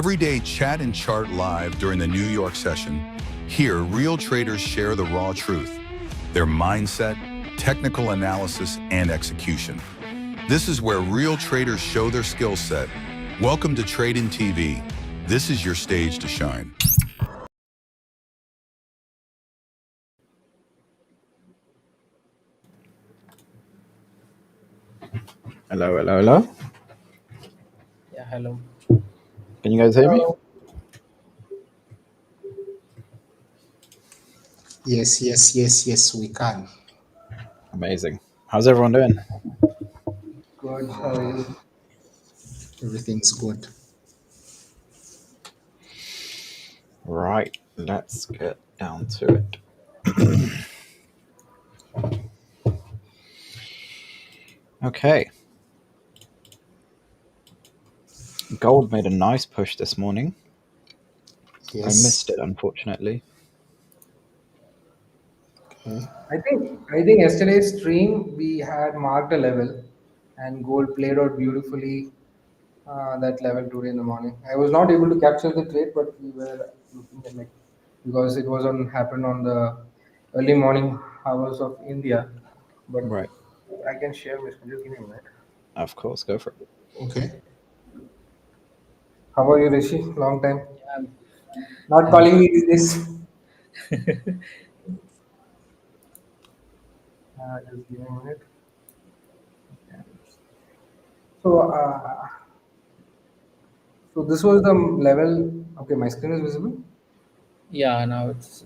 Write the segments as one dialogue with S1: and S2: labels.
S1: Every day, chat and chart live during the New York session. Here, real traders share the raw truth, their mindset, technical analysis, and execution. This is where real traders show their skill set. Welcome to Tradin TV. This is your stage to shine.
S2: Hello, hello, hello.
S3: Yeah, hello.
S2: Can you guys hear me?
S4: Yes, we can.
S2: Amazing. How's everyone doing?
S3: Good. How are you?
S4: Everything's good.
S2: Right, let's get down to it. Okay. Gold made a nice push this morning.
S4: Yes.
S2: I missed it, unfortunately.
S4: Okay.
S3: I think yesterday's stream we had marked a level, and gold played out beautifully that level today in the morning. I was not able to capture the trade, but we were looking at because it was happened on the early morning hours of India. But
S2: Right.
S3: I can share my screen. Just give me a minute.
S2: Of course, go for it.
S4: Okay.
S3: How are you, Rishi? Long time.
S5: I'm
S3: Not calling me this. Just give me a minute. So, so this was the level. Okay, my screen is visible.
S5: Yeah, now it's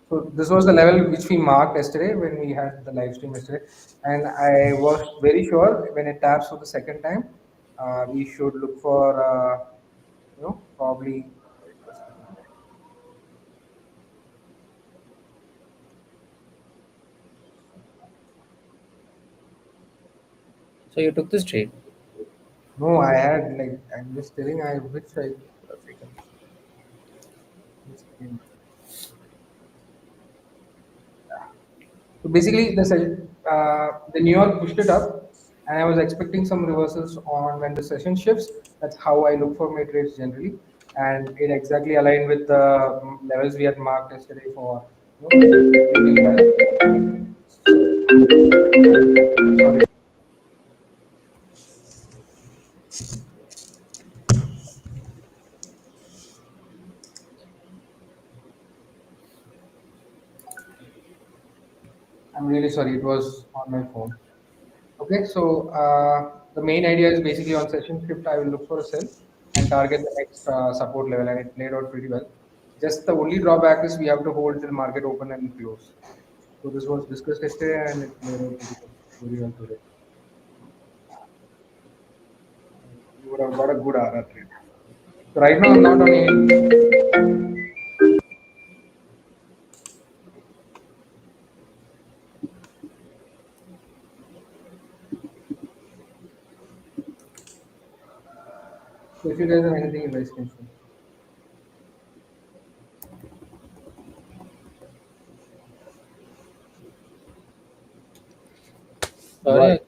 S3: So this was the level which we marked yesterday when we had the live stream yesterday, and I was very sure when it taps for the second time, we should look for probably.
S5: so you took this trade.
S3: No, I had I'm just telling I which I. So basically, the New York pushed it up, and I was expecting some reversals on when the session shifts. That's how I look for my trades generally, and it exactly aligned with the levels we had marked yesterday for. Sorry. I'm really sorry, it was on my phone. Okay, so the main idea is basically on session shift, I will look for a sell and target the next support level, and it played out pretty well. Just the only drawback is we have to hold till market open and close. So this was discussed yesterday, and it played out very well today. You would have got a good RR trade. So right now I'm not on any. So if you guys have anything, you guys can share.
S5: Sorry.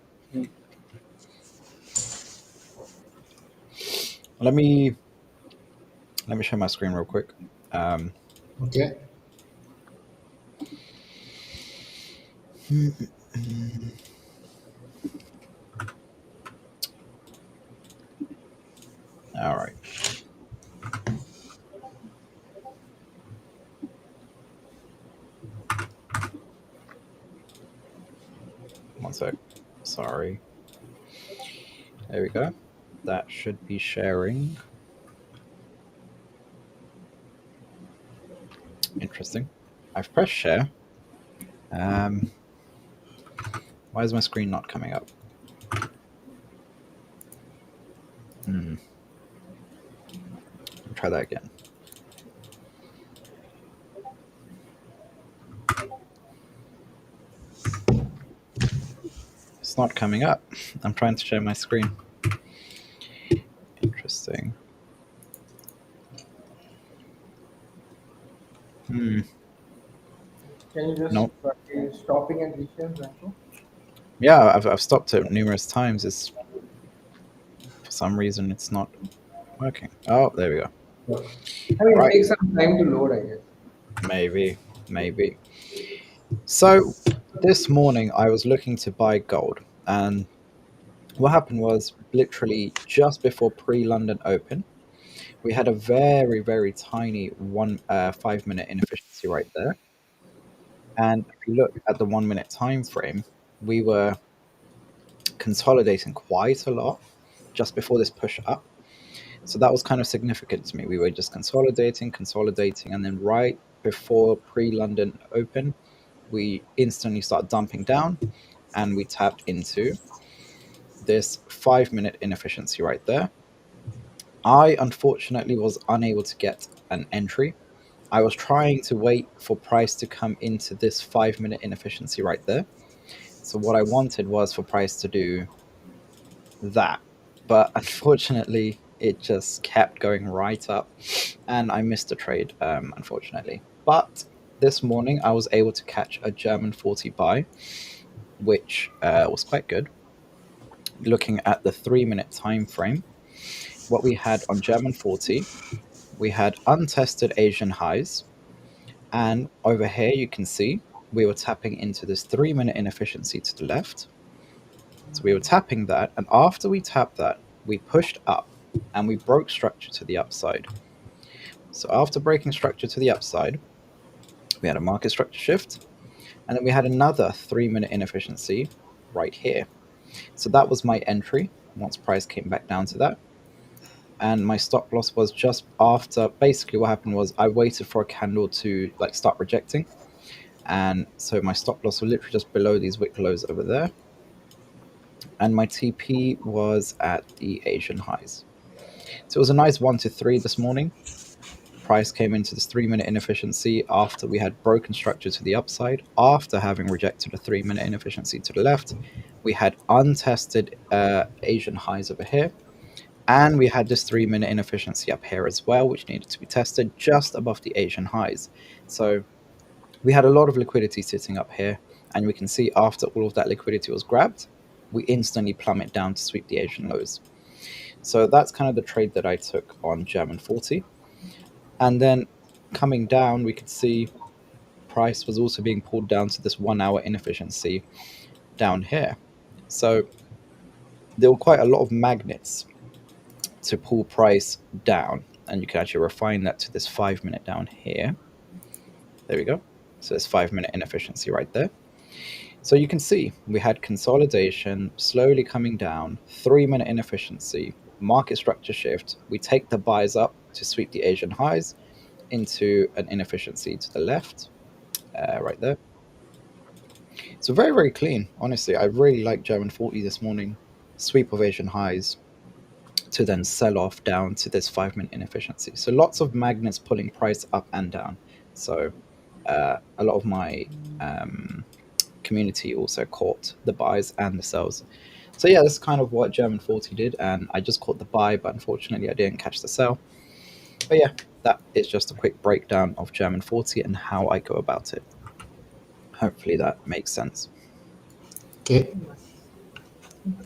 S2: Let me share my screen real quick.
S4: Okay.
S2: All right. One sec. Sorry. There we go. That should be sharing. Interesting. I've pressed share. Why is my screen not coming up? Try that again. It's not coming up. I'm trying to share my screen. Interesting.
S3: Can you just try stopping and reshare, Zamco?
S2: Yeah, I've stopped it numerous times. It's for some reason it's not working. Oh, there we go.
S3: Sure. I mean, it
S2: Right.
S3: takes some time to load, I guess.
S2: Maybe. So this morning I was looking to buy gold, and what happened was literally just before pre-London Open, we had a very, very tiny 5 minute inefficiency right there. And if you look at the 1 minute time frame, we were consolidating quite a lot just before this push up. So that was kind of significant to me. We were just consolidating, and then right before pre-London Open, we instantly start dumping down, and we tapped into this 5 minute inefficiency right there. I unfortunately was unable to get an entry. I was trying to wait for price to come into this 5 minute inefficiency right there. So what I wanted was for price to do that, but unfortunately it just kept going right up, and I missed the trade, unfortunately. But this morning I was able to catch a German 40 buy, which was quite good. Looking at the 3 minute time frame, what we had on German 40, we had untested Asian highs, and over here you can see we were tapping into this 3 minute inefficiency to the left. So we were tapping that, and after we tapped that, we pushed up and we broke structure to the upside. So after breaking structure to the upside, we had a market structure shift, and then we had another 3 minute inefficiency right here. So that was my entry once price came back down to that. And my stop loss was just after. Basically what happened was I waited for a candle to like start rejecting, and so my stop loss was literally just below these wick lows over there, and my TP was at the Asian highs. So it was a nice 1 to 3 this morning. Price came into this 3 minute inefficiency after we had broken structure to the upside, after having rejected a 3 minute inefficiency to the left. We had untested Asian highs over here, and we had this 3 minute inefficiency up here as well, which needed to be tested just above the Asian highs. So we had a lot of liquidity sitting up here, and we can see after all of that liquidity was grabbed, we instantly plummet down to sweep the Asian lows. So that's kind of the trade that I took on German 40. And then coming down, we could see price was also being pulled down to this 1 hour inefficiency down here. So there were quite a lot of magnets to pull price down, and you can actually refine that to this 5 minute down here. There we go. So this 5 minute inefficiency right there. So you can see we had consolidation slowly coming down, 3 minute inefficiency, market structure shift. We take the buys up to sweep the Asian highs into an inefficiency to the left, right there. So very, very clean. Honestly, I really like German 40 this morning. Sweep of Asian highs to then sell off down to this 5 minute inefficiency. So lots of magnets pulling price up and down. So a lot of my community also caught the buys and the sells. So yeah, that's kind of what German 40 did, and I just caught the buy, but unfortunately I didn't catch the sell. But yeah, that is just a quick breakdown of German 40 and how I go about it. Hopefully that makes sense.
S4: Okay.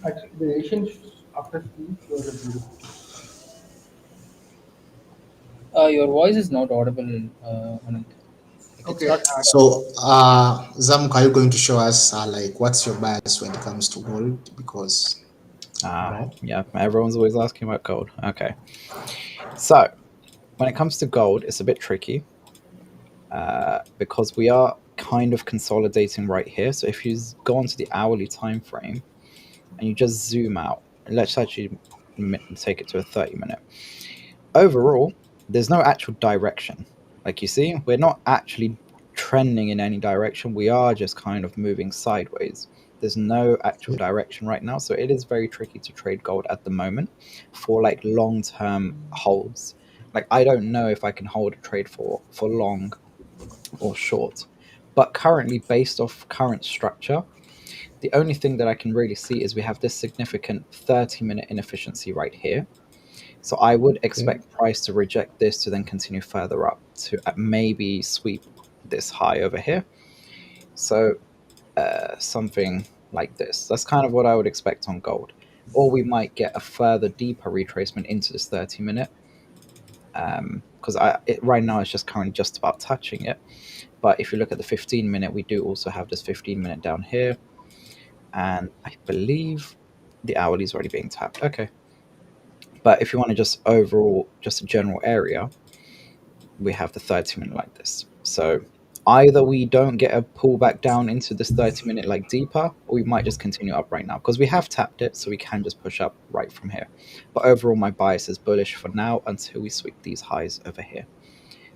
S3: Actually, the Asian after speech was a beautiful.
S5: Your voice is not audible, Anand. It's
S3: Okay.
S5: not.
S4: So, Zamco, are you going to show us like what's your bias when it comes to gold? Because no.
S2: Yeah, everyone's always asking about gold. Okay. So when it comes to gold, it's a bit tricky because we are kind of consolidating right here. So if you go onto the hourly time frame and you just zoom out, let's actually take it to a 30-minute. Overall, there's no actual direction. Like you see, we're not actually trending in any direction. We are just kind of moving sideways. There's no actual direction right now, so it is very tricky to trade gold at the moment for like long-term holds. Like I don't know if I can hold a trade for long or short, but currently, based off current structure, the only thing that I can really see is we have this significant 30-minute inefficiency right here. So I would expect price to reject this to then continue further up to maybe sweep this high over here. So something like this. That's kind of what I would expect on gold. Or we might get a further deeper retracement into this 30-minute because right now it's just currently just about touching it. But if you look at the 15-minute, we do also have this 15-minute down here, and I believe the hourly is already being tapped. Okay, but if you want to just overall, just a general area, we have the 30-minute like this. So either we don't get a pullback down into this 30-minute like deeper, or we might just continue up right now because we have tapped it, so we can just push up right from here. But overall, my bias is bullish for now until we sweep these highs over here.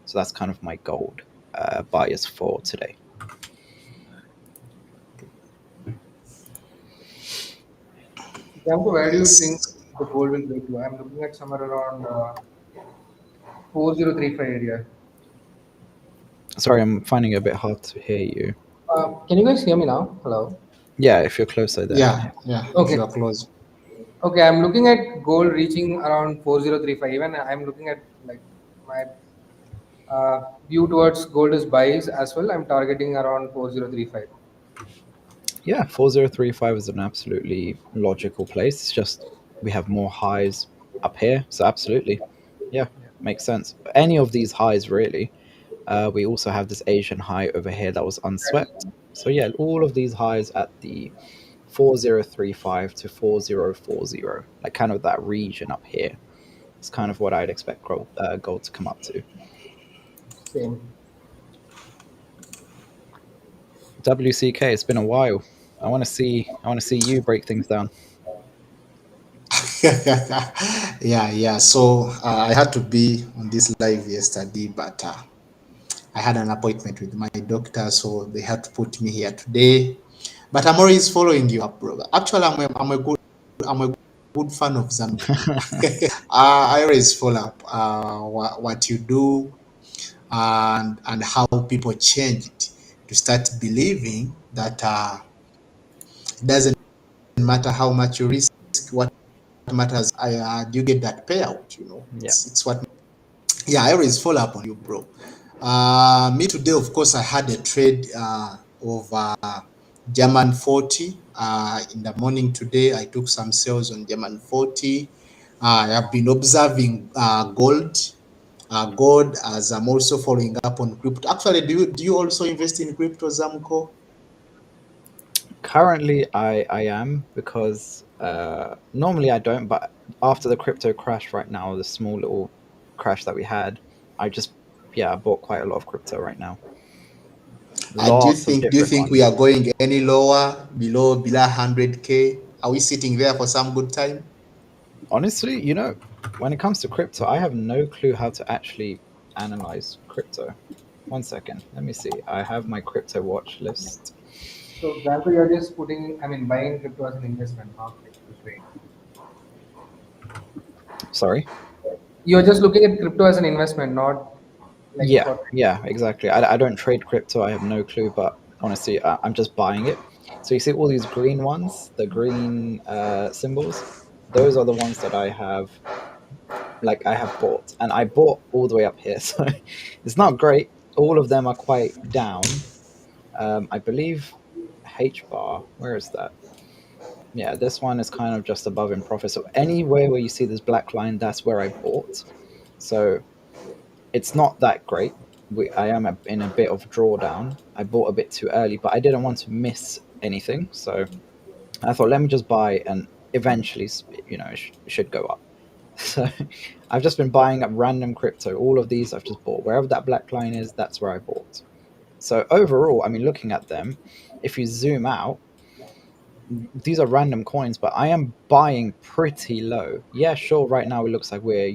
S2: So that's kind of my gold bias for today.
S3: Zamco, where do you think the gold will break to? I'm looking at somewhere around 4035 area.
S2: Sorry, I'm finding it a bit hard to hear you.
S3: Can you guys hear me now? Hello.
S2: Yeah, if you're closer, then I can
S4: Yeah,
S2: hear.
S4: yeah. If
S3: Okay.
S4: you are close.
S3: Okay, I'm looking at gold reaching around 4035. Even I'm looking at like my view towards gold is buys as well. I'm targeting around 4035.
S2: Yeah, 4035 is an absolutely logical place. It's just we have more highs up here, so absolutely, yeah, makes sense. Any of these highs really. We also have this Asian high over here that was unswept. So yeah, all of these highs at the 4035 to 4040, like kind of that region up here, is kind of what I'd expect gold to come up to.
S3: Same.
S2: WCK, it's been a while. I want to see you break things down.
S4: Yeah. So I had to be on this live yesterday, but I had an appointment with my doctor, so they had to put me here today. But I'm always following you up, brother. Actually, I'm a good fan of Zamco. I always follow up what you do and how people changed to start believing that it doesn't matter how much you risk. What matters, do you get that payout?
S2: Yeah.
S4: It's what. Yeah, I always follow up on you, bro. Me today, of course, I had a trade of German 40 in the morning today. I took some sales on German 40. I have been observing gold. Gold, as I'm also following up on crypto. Actually, do you also invest in crypto, Zamco?
S2: Currently, I am because normally I don't, but after the crypto crash right now, the small little crash that we had, I bought quite a lot of crypto right now.
S4: Do you
S2: Lots of
S4: think do you
S2: different
S4: think we
S2: ones.
S4: are going any lower, below 100K? Are we sitting there for some good time?
S2: Honestly, when it comes to crypto, I have no clue how to actually analyze crypto. One second, let me see. I have my crypto watch list.
S3: So Zamco, you're just buying crypto as an investment, not like to trade.
S2: Sorry.
S3: You're just looking at crypto as an investment, not like
S2: Yeah,
S3: for.
S2: yeah, exactly. I don't trade crypto. I have no clue, but honestly, I'm just buying it. So you see all these green ones, the green symbols. Those are the ones that I have bought, and I bought all the way up here. So it's not great. All of them are quite down. I believe H bar. Where is that? Yeah, this one is kind of just above in profit. So anywhere where you see this black line, that's where I bought. So it's not that great. I am in a bit of drawdown. I bought a bit too early, but I didn't want to miss anything. So I thought, let me just buy, and eventually, it should go up. So I've just been buying up random crypto. All of these I've just bought. Wherever that black line is, that's where I bought. So overall, looking at them, if you zoom out, these are random coins, but I am buying pretty low. Yeah, sure. Right now it looks like we're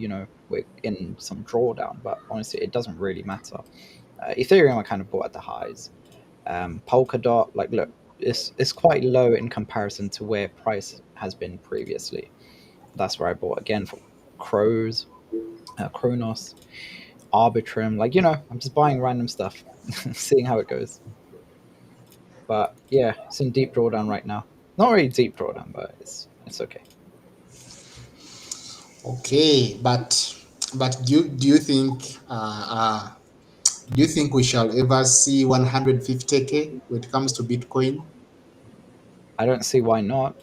S2: in some drawdown, but honestly, it doesn't really matter. Ethereum I kind of bought at the highs. Polkadot, like, look, it's quite low in comparison to where price has been previously. That's where I bought again for Kronos, Arbitrum. Like, I'm just buying random stuff, seeing how it goes. But yeah, it's in deep drawdown right now. Not really deep drawdown, but it's okay.
S4: Okay, but do you think we shall ever see 150K when it comes to Bitcoin?
S2: I don't see why not.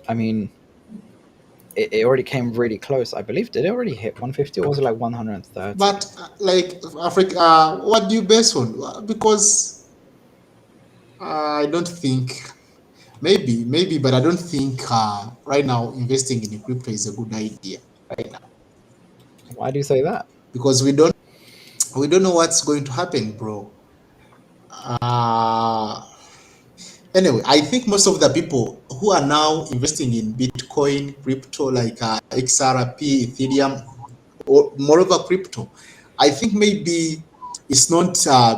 S2: it already came really close. I believe, did it already hit 150 or was it like 130?
S4: But like Africa, what do you base on? Because I don't think maybe, but I don't think right now investing in crypto is a good idea right now
S2: Why do you say that?
S4: because we don't know what's going to happen, bro. Uh, anyway, I think most of the people who are now investing in Bitcoin, crypto like XRP, Ethereum, or moreover crypto, I think maybe it's not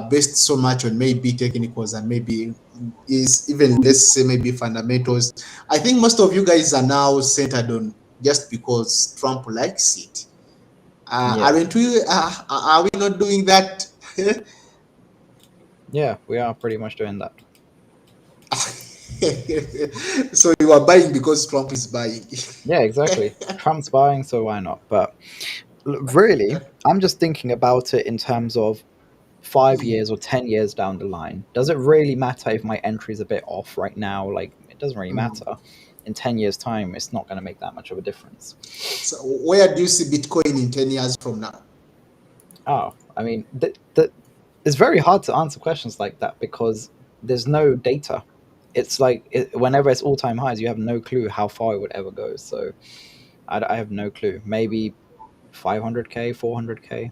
S4: based so much on maybe technicals and maybe is even let's say maybe fundamentals. I think most of you guys are now centered on just because Trump likes it.
S2: Yeah,
S4: Aren't we? Are we not doing that?
S2: yeah, we are pretty much doing that.
S4: So you are buying because Trump is buying.
S2: Yeah, exactly. Trump's buying, so why not? But really, I'm just thinking about it in terms of 5 years or 10 years down the line. Does it really matter if my entry is a bit off right now? Like, it doesn't really
S4: Mm.
S2: matter. In 10 years' time, it's not going to make that much of a difference.
S4: So where do you see Bitcoin in 10 years from now?
S2: Oh, I mean, it's very hard to answer questions like that because there's no data. It's like whenever it's all-time highs, you have no clue how far it would ever go. So I have no clue. Maybe 500K, 400K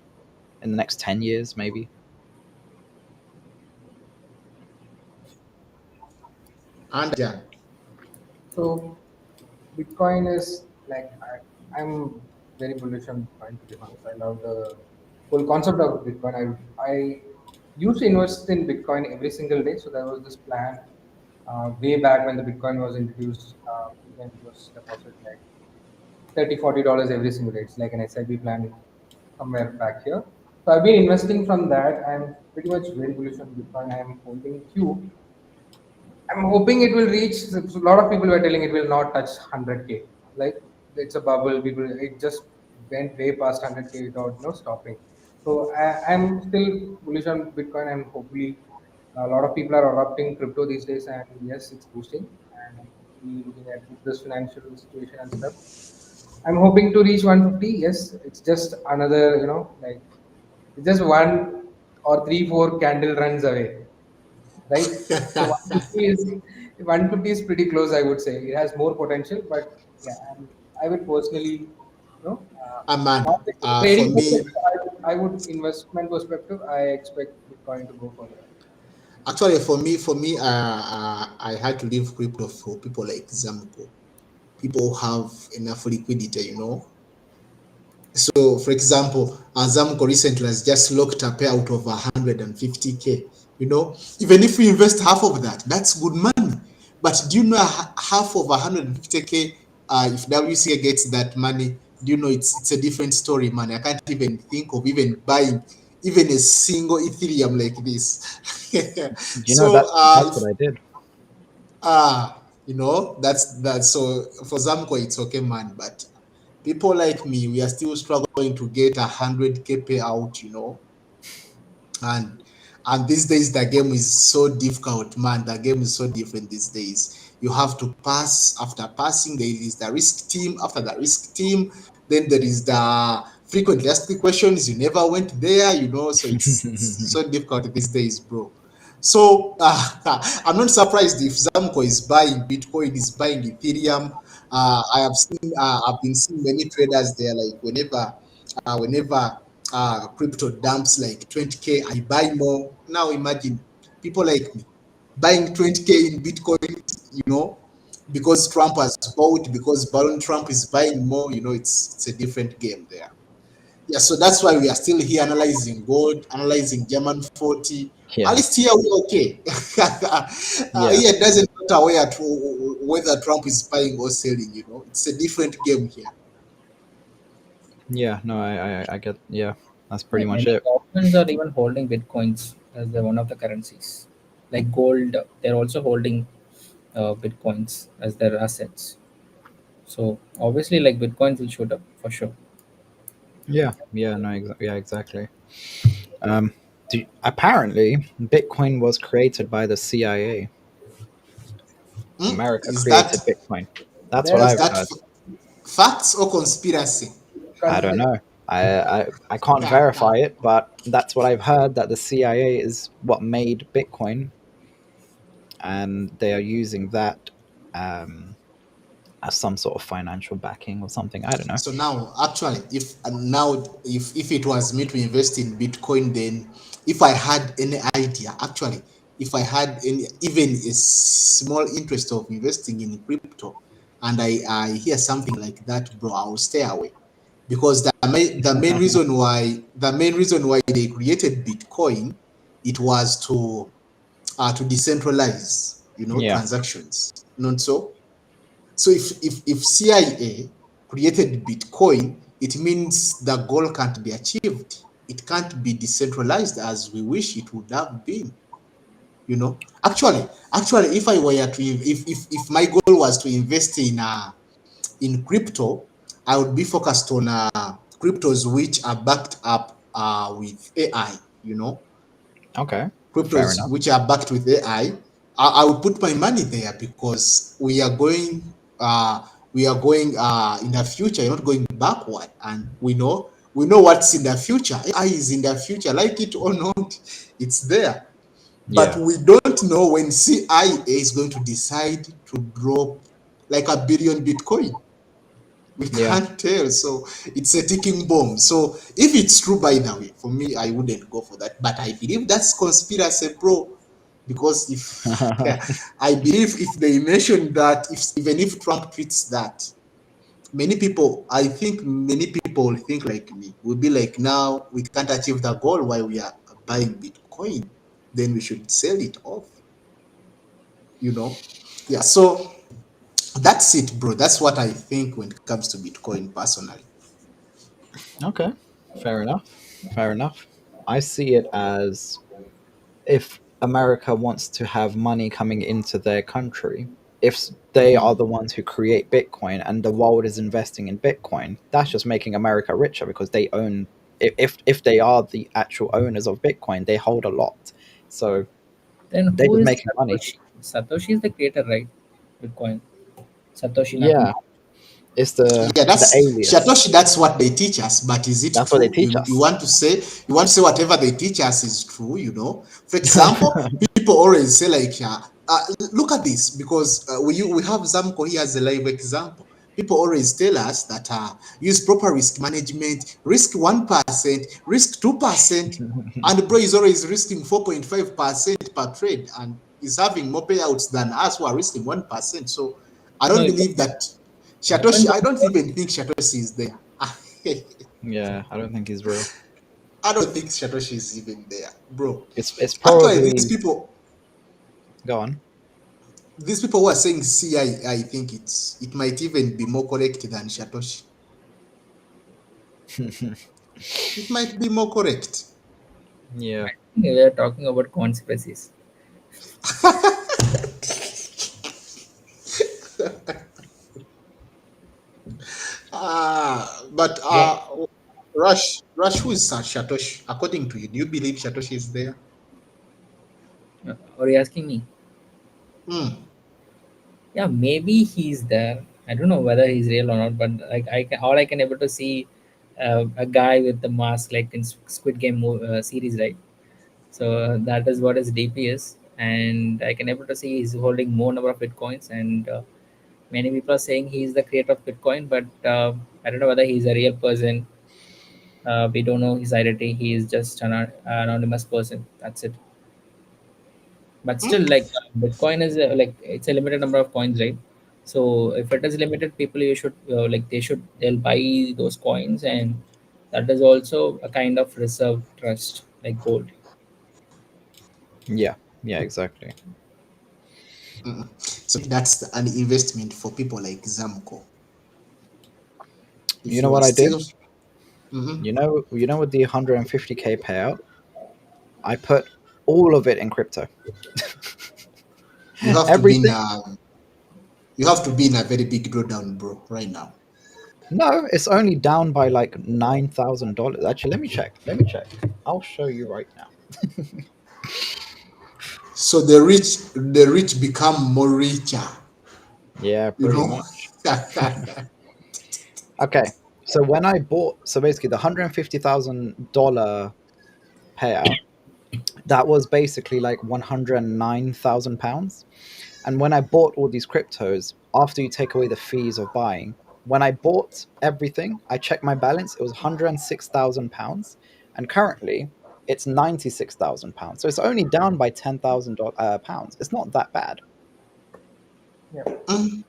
S2: in the next 10 years, maybe.
S4: And yeah,
S3: So Bitcoin is like I'm very bullish on Bitcoin, to be honest. I love the whole concept of Bitcoin. I used to invest in Bitcoin every single day. So there was this plan way back when the Bitcoin was introduced. You can just deposit like $30-40 every single day. It's like an SIP plan somewhere back here. So I've been investing from that. I'm pretty much very bullish on Bitcoin. I'm holding Q. I'm hoping it will reach. So a lot of people were telling it will not touch 100K. Like it's a bubble. People, it just went way past 100K without stopping. So I'm still bullish on Bitcoin. I'm hopefully a lot of people are adopting crypto these days, and yes, it's boosting. And hopefully looking at this financial situation and stuff. I'm hoping to reach 150. Yes, it's just another, like it's just one or three, four candle runs away, right? So 150 is pretty close, I would say. It has more potential, but yeah, I would personally,
S4: man,
S3: not like a
S4: for
S3: trading
S4: me,
S3: perspective, I would investment perspective, I expect Bitcoin to go further.
S4: actually, for me, I had to leave crypto for people like Zamco. People who have enough liquidity. So, for example, Zamco recently has just locked a payout of 150K. Even if we invest half of that, that's good money. But do you know half of 150K? If WCK gets that money, do you know it's a different story, man? I can't even think of even buying even a single Ethereum like this.
S2: You know
S4: So,
S2: that's
S4: if
S2: what I did.
S4: that's that. So for Zamco, it's okay, man. But people like me, we are still struggling to get 100K payout. And these days the game is so difficult, man. The game is so different these days. You have to pass. After passing, there is the risk team. After the risk team, then there is the frequently asked questions. You never went there. So it's so difficult these days, bro. So I'm not surprised if Zamco is buying Bitcoin, is buying Ethereum. I've been seeing many traders there. Like whenever crypto dumps like 20K, I buy more. Now imagine people like me buying 20K in Bitcoin, because Trump has bought, because Baron Trump is buying more. It's a different game there. Yeah, so that's why we are still here analyzing gold, analyzing German 40. At
S2: Yeah,
S4: least here we're okay.
S2: yeah,
S4: Here it doesn't matter whether Trump is buying or selling. It's a different game here.
S2: yeah. No, I get. Yeah, that's pretty
S5: And
S2: much
S5: many
S2: it.
S5: governments are even holding bitcoins as one of the currencies, like gold. They're also holding bitcoins as their assets. So obviously, like bitcoins will shoot up for sure.
S2: Yeah, yeah. No, yeah, exactly. Um, apparently, Bitcoin was created by the CIA.
S4: Hmm?
S2: America
S4: Is that
S2: created Bitcoin. That's what
S3: There's
S4: is
S2: I've
S4: that
S2: heard.
S4: Facts or conspiracy?
S2: I don't
S3: Conspiracy.
S2: know. I can't verify it, but that's what I've heard, that the CIA is what made Bitcoin, and they are using that um, as some sort of financial backing or something. I don't know.
S4: So now, actually, if it was me to invest in Bitcoin, then if I had any idea, actually, if I had any even a small interest of investing in crypto, and I hear something like that, bro, I will stay away, because the main reason why they created Bitcoin, it was to decentralize,
S2: Yeah,
S4: transactions, not so. So if CIA created Bitcoin, it means the goal can't be achieved. It can't be decentralized as we wish it would have been. Actually, if I were to if my goal was to invest in crypto, I would be focused on cryptos which are backed up with AI.
S2: okay, fair
S4: Cryptos
S2: enough.
S4: which are backed with AI, I would put my money there because we are going in the future. You're not going backward, and we know what's in the future. AI is in the future, like it or not, it's there. But
S2: Yeah,
S4: we don't know when CIA is going to decide to drop like a billion Bitcoin. We
S2: yeah.
S4: can't tell. So it's a ticking bomb. So if it's true, by the way, for me, I wouldn't go for that. But I believe that's conspiracy, bro. Because if I believe if they mention that, if even if Trump tweets that, I think many people will think like me. Will be like, now we can't achieve the goal while we are buying Bitcoin. Then we should sell it off. You know? Yeah. So that's it, bro. That's what I think when it comes to Bitcoin personally.
S2: Okay, fair enough. Fair enough. I see it as, if America wants to have money coming into their country, if they are the ones who create Bitcoin and the world is investing in Bitcoin, that's just making America richer because they own. If they are the actual owners of Bitcoin, they hold a lot, so
S5: Then
S2: they're
S5: who
S2: just
S5: is
S2: making money.
S5: Satoshi? Satoshi is the creator, right? Bitcoin. Satoshi
S2: Yeah,
S5: Nakamoto.
S2: it's
S4: Yeah,
S2: the
S4: that's
S2: alias.
S4: Shatoshi. That's what they teach us. But is it
S2: That's what they
S4: true?
S2: teach
S4: You
S2: us.
S4: want to say whatever they teach us is true? For example, people always say like, look at this, because we have Zamco here as a live example. People always tell us that use proper risk management, risk 1%, risk 2%, and bro is always risking 4.5% per trade, and is having more payouts than us who are risking 1%. So I
S5: No,
S4: don't
S5: it
S4: believe that Satoshi.
S5: depends
S4: I
S5: on
S4: don't even think Satoshi is there.
S2: Yeah, I don't think he's real.
S4: I don't think Satoshi is even there, bro.
S2: It's
S4: Actually,
S2: probably, go on.
S4: these people who are saying C, I think it might even be more correct than Satoshi. It might be more correct.
S2: Yeah.
S5: we are talking about conspiracies.
S4: But
S5: Yeah.
S4: Rush, who is Satoshi? According to you, do you believe Satoshi is there?
S5: Are you asking me?
S4: Hmm.
S5: Yeah, maybe he's there. I don't know whether he's real or not, but like all I can able to see a guy with the mask like in Squid Game series, right? So that is what his DP is, and I can able to see he's holding more number of bitcoins, and many people are saying he's the creator of Bitcoin, but I don't know whether he's a real person. We don't know his identity. He is just an anonymous person. That's it. But still, like Bitcoin is like it's a limited number of coins, right? So if it is limited, people you should like they'll buy those coins, and that is also a kind of reserve trust like gold.
S2: Yeah. Yeah, exactly.
S4: So that's an investment for people like Zamco.
S2: You
S4: If
S2: know
S4: you are
S2: what I did?
S4: still, Mhm.
S2: You know with the 150K payout, I put all of it in crypto.
S4: you have to be in
S2: Everything.
S4: a you have to be in a very big drawdown, bro, right now.
S2: No, it's only down by like $9,000. Actually, let me check. Let me check. I'll show you right now.
S4: So the rich become more richer.
S2: Yeah,
S4: You
S2: pretty
S4: know.
S2: much. Okay, so when I bought, so basically the $150,000 payout, that was basically like £109,000. And when I bought all these cryptos, after you take away the fees of buying, when I bought everything, I checked my balance, it was £106,000. And currently, it's £96,000. So it's only down by £10,000. It's not that bad.
S3: Yeah.
S4: Mm.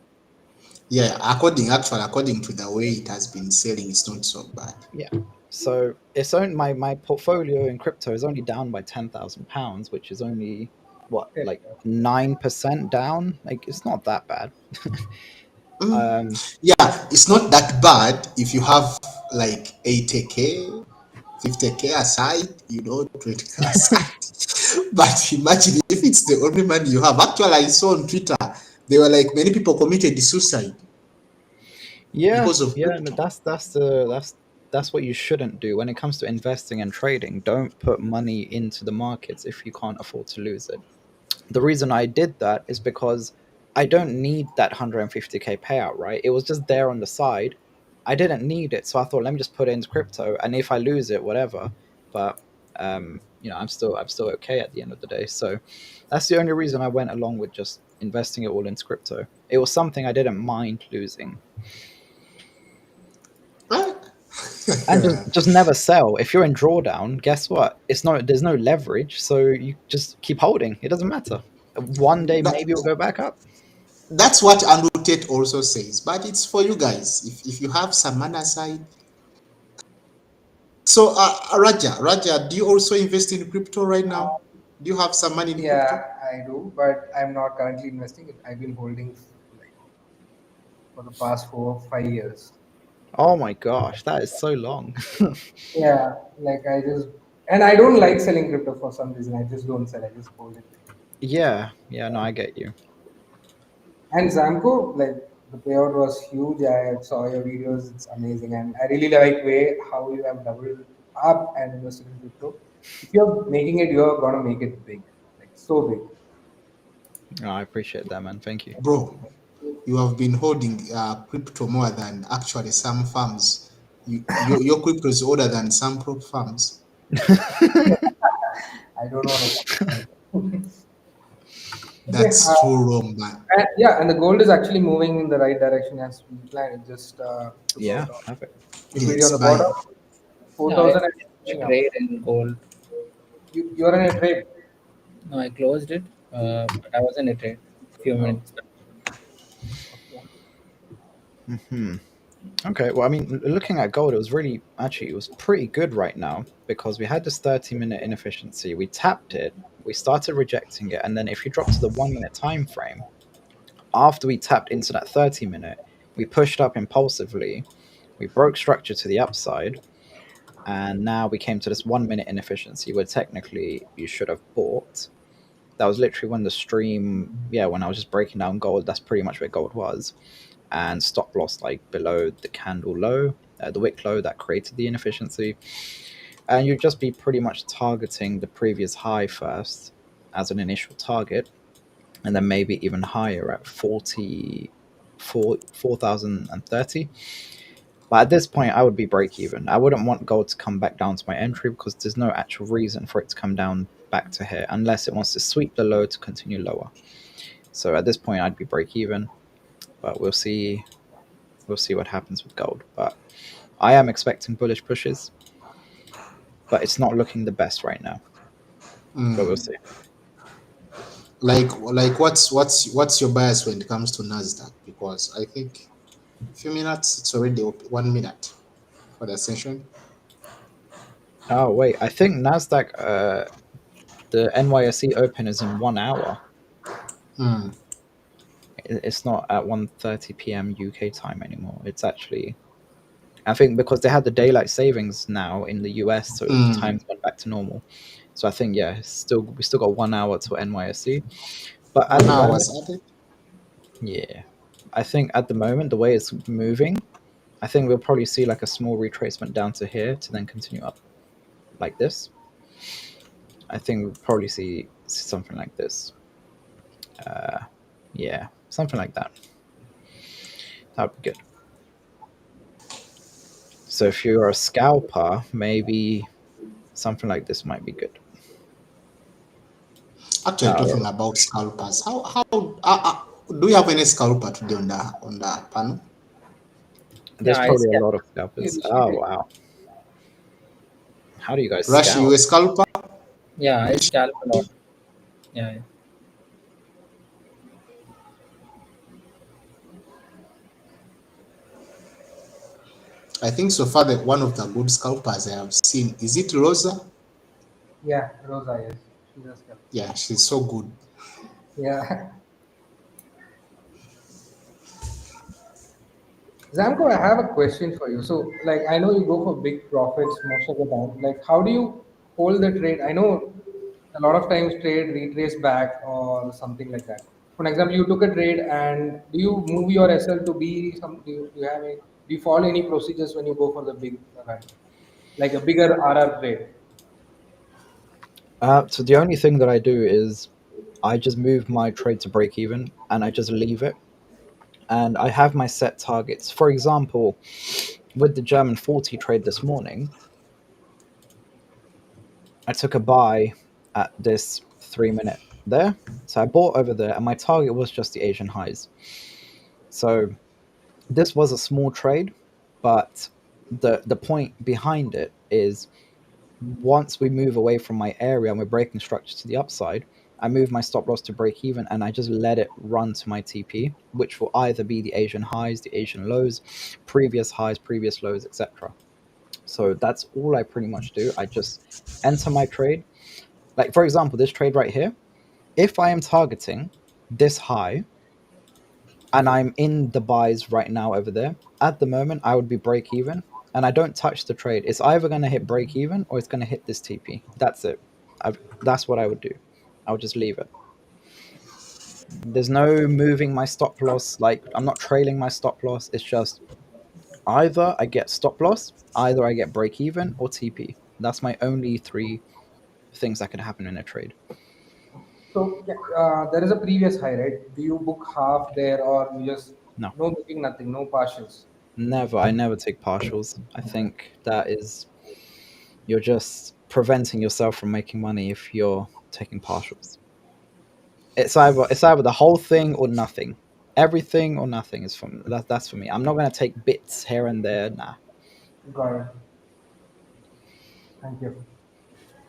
S4: Yeah, according to the way it has been selling, it's not so bad.
S2: Yeah. So it's only my portfolio in crypto is only down by £10,000, which is only what,
S3: Yeah.
S2: like 9% down. Like it's not that bad.
S4: Mm.
S2: Um,
S4: Yeah, it's not that bad if you have like 80K, 50K aside, 20K aside. But imagine if it's the only money you have. Actually, I saw on Twitter, they were like many people committed suicide
S2: yeah,
S4: because of
S2: yeah. No,
S4: crypto.
S2: that's what you shouldn't do when it comes to investing and trading. Don't put money into the markets if you can't afford to lose it. The reason I did that is because I don't need that 150K payout, right? It was just there on the side. I didn't need it, so I thought let me just put it into crypto, and if I lose it, whatever. But I'm still okay at the end of the day. So that's the only reason I went along with just investing it all into crypto. It was something I didn't mind losing,
S4: Right?
S2: and just never sell. If you're in drawdown, guess what? It's not there's no leverage, so you just keep holding. It doesn't matter. One day maybe it'll
S4: That,
S2: go back up.
S4: that's what Andrew Tate also says, but it's for you guys. If you have some money aside. So, Raja, do you also invest in crypto right now? Do you have some money in
S3: Yeah,
S4: crypto?
S3: I do, but I'm not currently investing. I've been holding like for the past 4 or 5 years.
S2: Oh my gosh, that is so long.
S3: Yeah, like I just and I don't like selling crypto for some reason. I just don't sell. I just hold it.
S2: Yeah, yeah, no, I get you.
S3: And Zamco, like the payout was huge. I saw your videos; it's amazing, and I really like way how you have doubled up and invested in crypto. If you're making it, you're gonna make it big, like so big.
S2: No, I appreciate that, man. Thank you.
S4: Bro, you have been holding crypto more than actually some farms. Your crypto is older than some prop farms.
S3: I don't want to. Okay.
S4: That's too wrong, man.
S3: Yeah, and the gold is actually moving in the right direction as we planned. It just took
S2: Yeah,
S3: out
S2: perfect.
S4: Yeah,
S3: liquidity on
S4: it's
S3: the bottom,
S4: buying.
S5: No, I
S3: 4,000 and
S5: should
S3: pushing up.
S5: trade in gold.
S3: You're in a trade.
S5: No, I closed it, but I was in a trade a few
S3: Oh,
S5: minutes back.
S3: okay.
S2: Hmm. Okay, well, I mean, looking at gold, it was pretty good right now because we had this 30-minute inefficiency. We tapped it, we started rejecting it, and then if you drop to the 1 minute time frame, after we tapped into that 30-minute, we pushed up impulsively, we broke structure to the upside, and now we came to this 1 minute inefficiency where technically you should have bought. That was literally when the stream, yeah, when I was just breaking down gold, that's pretty much where gold was. And stop loss like below the candle low, the wick low that created the inefficiency. And you'd just be pretty much targeting the previous high first as an initial target, and then maybe even higher at 4,030. But at this point, I would be break even. I wouldn't want gold to come back down to my entry because there's no actual reason for it to come down back to here unless it wants to sweep the low to continue lower. So at this point, I'd be break even, but we'll see. We'll see what happens with gold. But I am expecting bullish pushes, but it's not looking the best right now. But we'll see.
S4: Like what's your bias when it comes to Nasdaq? Because I think few minutes it's already 1 minute for the session.
S2: Oh wait, I think Nasdaq, the NYSE Open is in 1 hour.
S4: Hmm.
S2: It's not at 1:30 p.m. UK time anymore. It's actually, I think, because they had the daylight savings now in the US, so the
S4: Hmm.
S2: time's gone back to normal. So I think yeah, we still got 1 hour to NYSE. But at
S4: One
S2: the
S4: hour
S2: moment,
S4: was added.
S2: yeah, I think at the moment the way it's moving, I think we'll probably see like a small retracement down to here to then continue up like this. I think we'll probably see something like this. Uh, yeah, something like that. That would be good. So if you're a scalper, maybe something like this might be good.
S4: Actually, talking about scalpers, do you have any scalper today on the panel?
S2: There's
S5: Yeah, I
S2: probably a
S5: scalp.
S2: lot of
S3: Yeah,
S2: scalpers.
S3: Rishi
S2: Oh
S3: V.
S2: wow! How do you guys
S4: Rush, you
S2: scalp?
S4: a scalper?
S5: Yeah, I scalp a lot. Yeah, yeah.
S4: I think so far that one of the good scalpers I have seen, is it Rosa?
S3: Yeah, Rosa, yes. She's a scalper.
S4: Yeah, she's so good.
S3: Yeah. Zamco, I have a question for you. So, like, I know you go for big profits most of the time. Like, how do you hold the trade? I know a lot of times trade retrace back or something like that. For example, you took a trade, and do you move your SL to be some? Do you have a, do you follow any procedures when you go for the big event, like a bigger RR trade?
S2: So the only thing that I do is I just move my trade to break even and I just leave it. And I have my set targets. For example, with the German 40 trade this morning, I took a buy at this 3 minute there. So I bought over there and my target was just the Asian highs. So this was a small trade, but the point behind it is once we move away from my area and we're breaking structure to the upside, I move my stop loss to break even and I just let it run to my TP, which will either be the Asian highs, the Asian lows, previous highs, previous lows, etc. So that's all I pretty much do. I just enter my trade. Like, for example, this trade right here, if I am targeting this high and I'm in the buys right now over there, at the moment I would be break even and I don't touch the trade. It's either going to hit break even or it's going to hit this TP. That's it. That's what I would do. I would just leave it. There's no moving my stop loss. Like, I'm not trailing my stop loss. It's just either I get stop loss, either I get break even or TP. That's my only three things that can happen in a trade.
S3: So there is a previous high, right? Do you book half there, or you just
S2: No,
S3: no booking, nothing, no partials?
S2: never. I never take partials. I think that is, you're just preventing yourself from making money if you're taking partials. It's either the whole thing or nothing. Everything or nothing is from that's for me. I'm not gonna take bits here and there, nah.
S3: Got it. Thank you.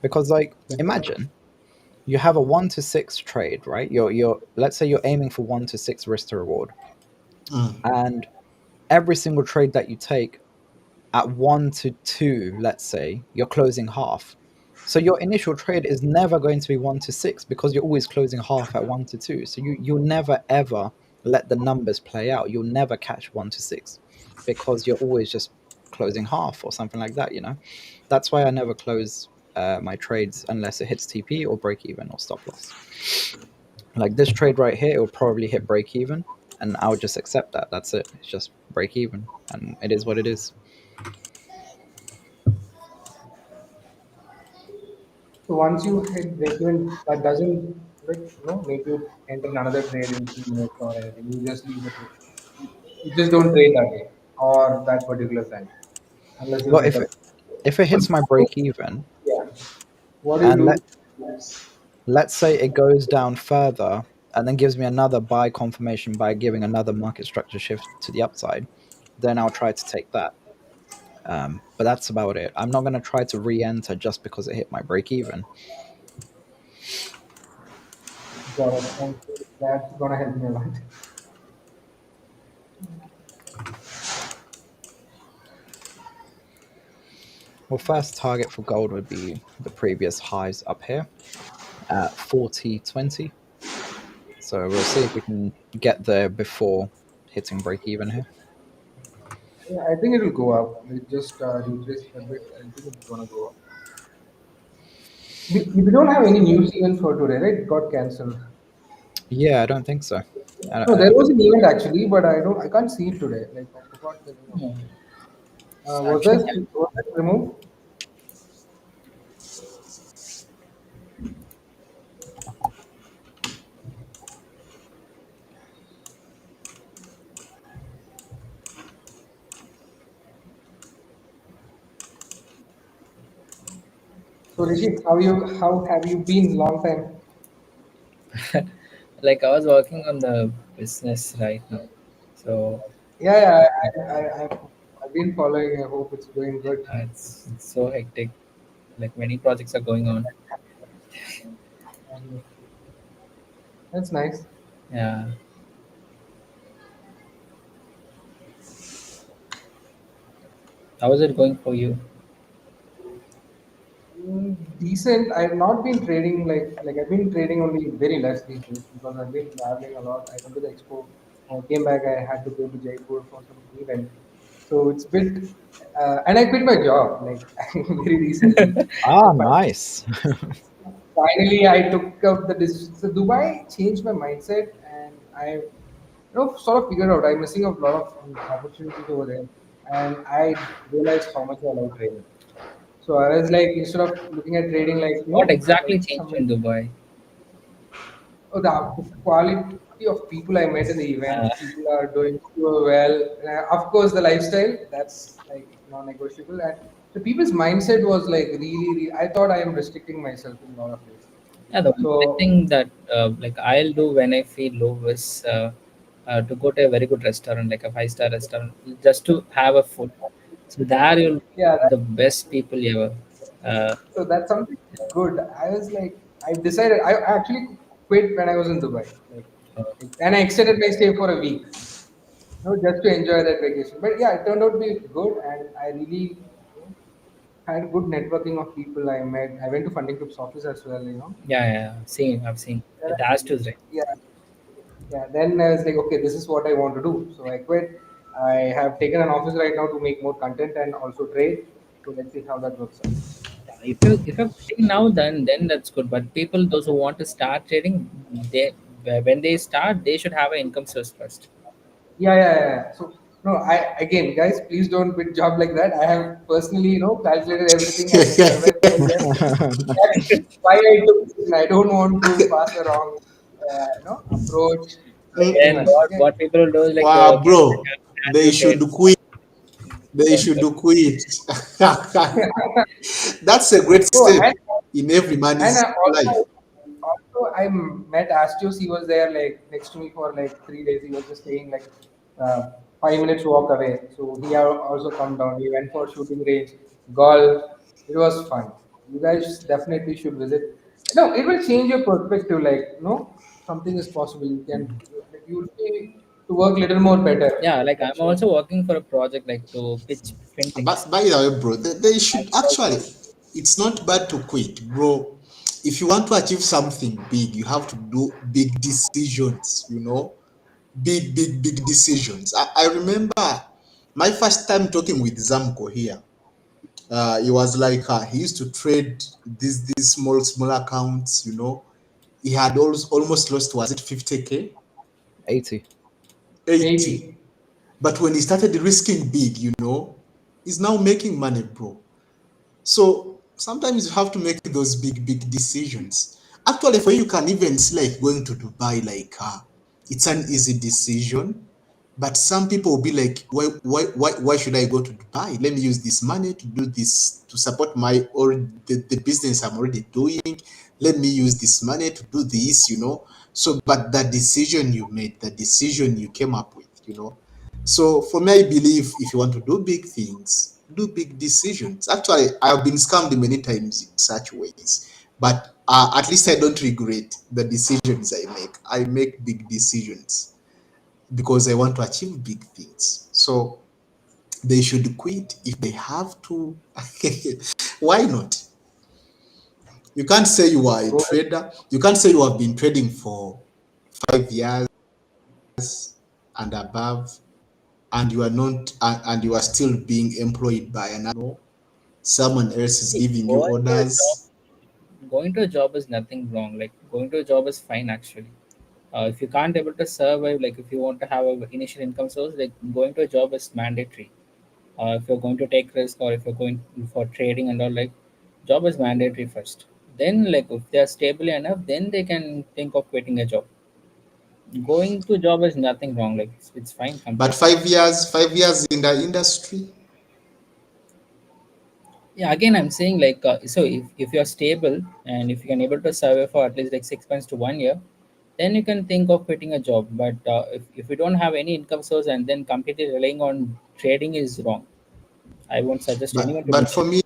S2: Because like imagine you have a 1 to 6 trade, right? You're let's say you're aiming for 1 to 6 risk to reward.
S4: Mm.
S2: And every single trade that you take at 1 to 2, let's say, you're closing half. So your initial trade is never going to be 1 to 6 because you're always closing half at 1 to 2. So you'll never ever let the numbers play out. You'll never catch 1 to 6 because you're always just closing half or something like that. That's why I never close my trades unless it hits TP or break even or stop loss. Like this trade right here, it will probably hit break even, and I'll just accept that. That's it. It's just break even, and it is what it is.
S3: So once you hit break even, that doesn't like make you enter another trade in 3 minutes or anything. You just leave the trade. You just don't trade that day or that particular time unless you
S2: Well,
S3: hit a.
S2: if it
S3: So
S2: hits my break even,
S3: yeah, what do you
S2: and
S3: do?
S2: let's say it goes down further, and then gives me another buy confirmation by giving another market structure shift to the upside, then I'll try to take that. But that's about it. I'm not going to try to re-enter just because it hit my break even.
S3: Got it. Thank you. That's gonna help me a lot.
S2: Well, first target for gold would be the previous highs up here at 40.20. So we'll see if we can get there before hitting break even here.
S3: Yeah, I think it will go up. It just retraced a bit. I think it's gonna go up. We don't have any news event for today, right? It got cancelled.
S2: Yeah, I don't think so.
S3: No, there was an event actually, but I can't see it today. Like I forgot the name of
S5: No,
S3: it.
S5: it's
S3: Was
S5: actually
S3: that was that removed? So Rishi, how have you been? Long time.
S5: Like I was working on the business right now, so
S3: Yeah, yeah. I've been following. I hope it's going good.
S5: it's so hectic. Like many projects are going on.
S3: Um, that's nice.
S5: Yeah. How is it going for you?
S3: Decent. I've not been trading like I've been trading only very less these days because I've been traveling a lot. I went to the expo. I came back. I had to go to Jaipur for some event. So it's bit, and I quit my job like very recently.
S2: Ah,
S3: So
S2: nice.
S3: finally, I took up the decision. So Dubai changed my mindset, and I sort of figured out I'm missing a lot of opportunities over there, and I realized how much I love trading. So I was like, instead of looking at trading like
S5: What exactly changed
S3: some
S5: in Dubai?
S3: oh, the quality of people I met in the
S5: Uh,
S3: event, people are doing so well. Of course, the lifestyle that's like non-negotiable, and the people's mindset was like really. I thought I am restricting myself in a lot of ways.
S5: yeah, the only
S3: So
S5: thing that like I'll do when I feel low is to go to a very good restaurant, like a five-star restaurant, just to have a food. So there you'll
S3: yeah,
S5: meet the best people ever. Uh,
S3: so that's something good. I was like, I decided. I actually quit when I was in Dubai,
S5: uh,
S3: and I extended my stay for a week. No, just to enjoy that vacation. But yeah, it turned out to be good, and I really had good networking of people I met. I went to FundingPips office as well.
S5: yeah, yeah, yeah. Seen, I've seen.
S3: Yeah,
S5: The Dash is right.
S3: yeah, yeah. Then I was like, okay, this is what I want to do. So I quit. I have taken an office right now to make more content and also trade. So let's see how that works out.
S5: Yeah, if you're quitting now, then that's good. But people, those who want to start trading, they when they start, they should have an income source first.
S3: Yeah, yeah, yeah, yeah. So no, I again, guys, please don't quit job like that. I have personally, calculated everything. I can survive 5 years. That's why I took this. And I don't want to pass a wrong, approach to
S5: Then
S3: anyone.
S5: what
S3: Okay.
S5: what people will do is like
S4: Wow,
S5: give
S4: bro,
S5: as
S4: they
S5: you
S4: should
S5: said.
S4: quit. They
S5: Don't
S4: should
S5: quit.
S4: quit. That's a great
S3: Oh,
S4: step
S3: and
S4: in every
S3: and
S4: man's
S3: I
S4: life.
S3: I met Astios. He was there like next to me for like 3 days. He was just staying like 5 minutes walk away. So he also come down. We went for shooting range, golf. It was fun. You guys definitely should visit. No, it will change your perspective. Like something is possible. You will be to work little more better.
S5: Yeah, like I'm
S3: That's what.
S5: also working for a project like to pitch fintechs.
S4: But by the way, bro, they
S5: I
S4: should
S5: was
S4: actually. It's not bad to quit, bro. If you want to achieve something big, you have to do big decisions. Big decisions. I remember my first time talking with Zamco here. He was like he used to trade these small accounts. He had almost lost, was it 50K,
S2: 80.
S4: 80.
S3: 80.
S4: But when he started risking big, he's now making money, bro. So sometimes you have to make those big decisions. Actually, for you can even see like going to Dubai, like it's an easy decision. But some people will be like, why should I go to Dubai? Let me use this money to do this to support the business I'm already doing. Let me use this money to do this. So, but the decision you made, the decision you came up with. So for me, I believe if you want to do big things, do big decisions. Actually, I've been scammed many times in such ways, but at least I don't regret the decisions I make. I make big decisions because I want to achieve big things. So they should quit if they have to. Why not? You can't say you are a
S3: Go.
S4: trader. You can't say you have been trading for 5 years and above, and you are not, and you are still being employed by another. Someone else is
S5: see,
S4: giving you orders.
S5: going to a job is nothing wrong. Like going to a job is fine actually. If you can't able to survive, like if you want to have a initial income source, like going to a job is mandatory. If you're going to take risk or if you're going for trading and all, like job is mandatory first. Then like if they are stable enough, then they can think of quitting a job. Going to job is nothing wrong. Like it's fine
S4: But
S5: completely.
S4: 5 years, 5 years in the industry.
S5: Yeah, again, I'm saying like so if you're stable and if you can able to survive for at least like 6 months to 1 year, then you can think of quitting a job. But if you don't have any income source and then completely relying on trading is wrong. I won't suggest
S4: But
S5: anyone to do
S4: but
S5: that.
S4: for me,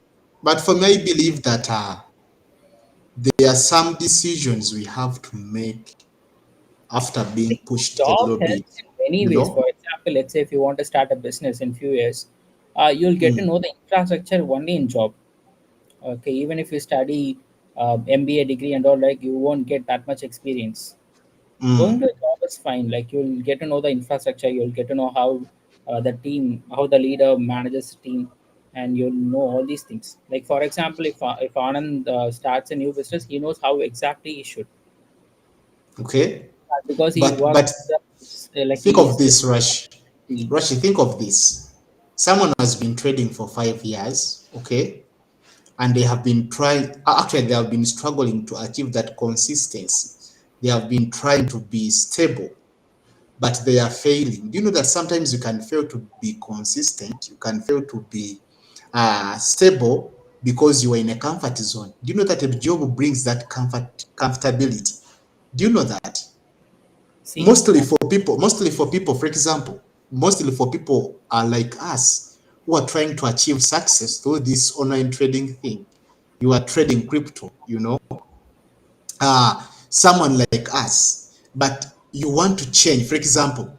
S4: I believe that there are some decisions we have to make after being
S5: See,
S4: pushed a
S5: job
S4: little bit.
S5: helps in many
S4: You
S5: ways. For
S4: know.
S5: example, let's say if you want to start a business in few years, you'll get to
S4: Mm,
S5: know the infrastructure only in job. Okay, even if you study MBA degree and all, like you won't get that much experience. Going
S4: mm,
S5: to a job is fine. Like you'll get to know the infrastructure, you'll get to know how the team, how the leader manages the team, and you'll know all these things. Like for example, if Anand starts a new business, he knows how exactly he should,
S4: okay.
S5: because he
S4: But
S5: works like
S4: think of
S5: he's
S4: this, Rush.
S5: team.
S4: Rush, think of this. Someone has been trading for 5 years, okay, and they have been trying. Actually, they have been struggling to achieve that consistency. They have been trying to be stable, but they are failing. Do you know that sometimes you can fail to be consistent? You can fail to be stable because you are in a comfort zone. Do you know that a job brings that comfortability? Do you know that?
S5: See,
S4: Mostly for people, for example, mostly for people are like us who are trying to achieve success through this online trading thing. You are trading crypto, someone like us, but you want to change. For example,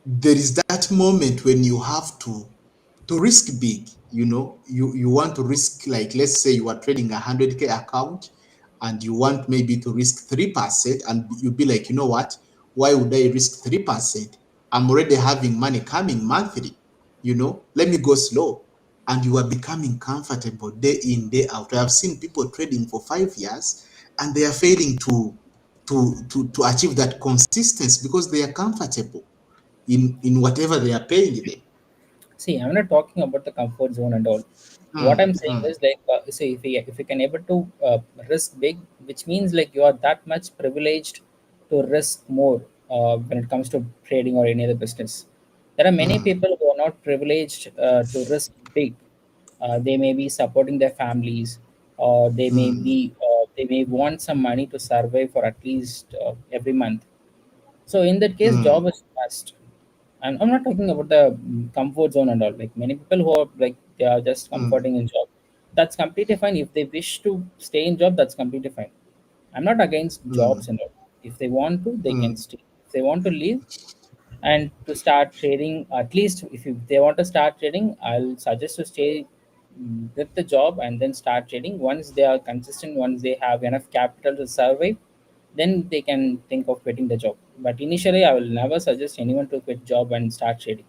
S4: there is that moment when you have to risk big. You want to risk, like, let's say you are trading 100K account and you want maybe to risk 3%, and you'll be like, you know what, why would I risk 3%? I'm already having money coming monthly. Let me go slow. And you are becoming comfortable day in, day out. I have seen people trading for 5 years and they are failing to achieve that consistency because they are comfortable in whatever they are paying them.
S5: see, I'm not talking about the comfort zone and all. What I'm
S4: Mm,
S5: saying
S4: mm,
S5: is like, see, if you can able to risk big, which means like you are that much privileged to risk more when it comes to trading or any other business. There are many
S4: mm,
S5: people who are not privileged to risk big. They may be supporting their families, or
S4: mm,
S5: they may want some money to survive for at least every month. So in that case,
S4: mm,
S5: job is must. And I'm not talking about the comfort zone and all. Like many people who are like they are just
S4: mm,
S5: comforting in job. That's completely fine. If they wish to stay in job, that's completely fine. I'm not against
S4: mm,
S5: jobs and all. If they want to, they can
S4: mm,
S5: stay. If they want to leave and to start trading, at least if they want to start trading, I'll suggest to stay with the job and then start trading. Once they are consistent, once they have enough capital to survive, then they can think of quitting the job. But initially, I will never suggest anyone to quit job and start trading.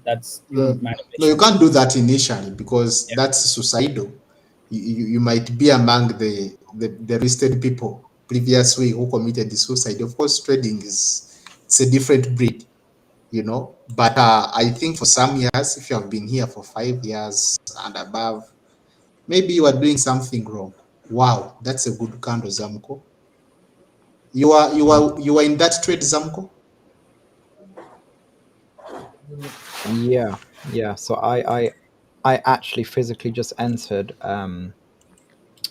S5: That's pure
S4: mm. No, you
S5: manipulation.
S4: can't do that initially because
S5: Yeah.
S4: that's suicidal. You might be among the listed people previously who committed the suicide. Of course, trading it's a different breed, But I think for some years, if you have been here for 5 years and above, maybe you are doing something wrong. Wow, that's a good candle, Zamco. You are in that trade, Zamco.
S2: Yeah, yeah. So I actually physically just entered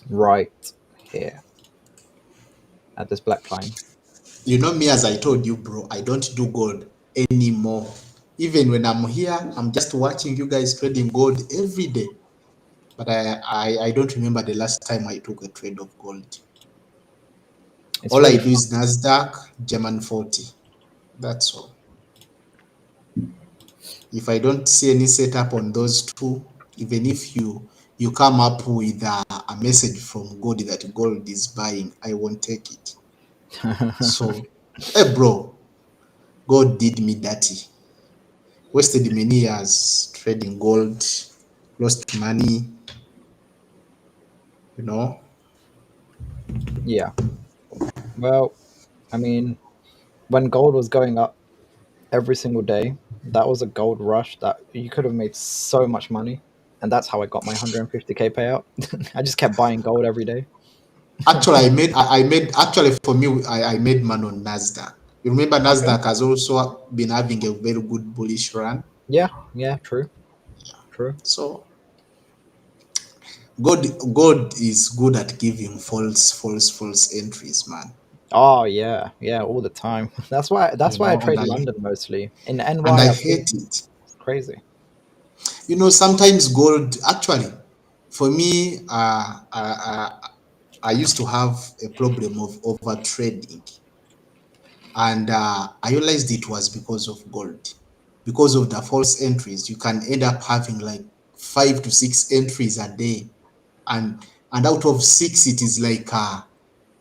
S2: right here at this black line.
S4: You know me, as I told you, bro, I don't do gold anymore. Even when I'm here, I'm just watching you guys trading gold every day. But I don't remember the last time I took a trade of gold.
S2: It's
S4: All I
S2: really
S4: do
S2: fun.
S4: is Nasdaq, German 40. That's all. If I don't see any setup on those two, even if you come up with a message from gold that gold is buying, I won't take it. So, hey, bro, God did me dirty. Wasted many years trading gold, lost money, you know.
S2: Yeah. Well, I mean, when gold was going up every single day, that was a gold rush that you could have made so much money. And that's how I got my 150K payout. I just kept buying gold every day.
S4: Actually, I made actually for me, I made money on Nasdaq. You remember
S2: Okay.
S4: Nasdaq has also been having a very good bullish run.
S2: Yeah, yeah, true, true.
S4: So God is good at giving false entries, man.
S2: Oh yeah, yeah, all the time. That's
S4: You
S2: why I
S4: know,
S2: trade London mostly. In
S4: and
S2: NY,
S4: I
S2: I've seen
S4: hate it.
S2: it's crazy.
S4: You know, sometimes gold actually, for me, I used to have a problem of over trading, and I realized it was because of gold, because of the false entries. You can end up having like 5 to 6 entries a day, and out of six, it is like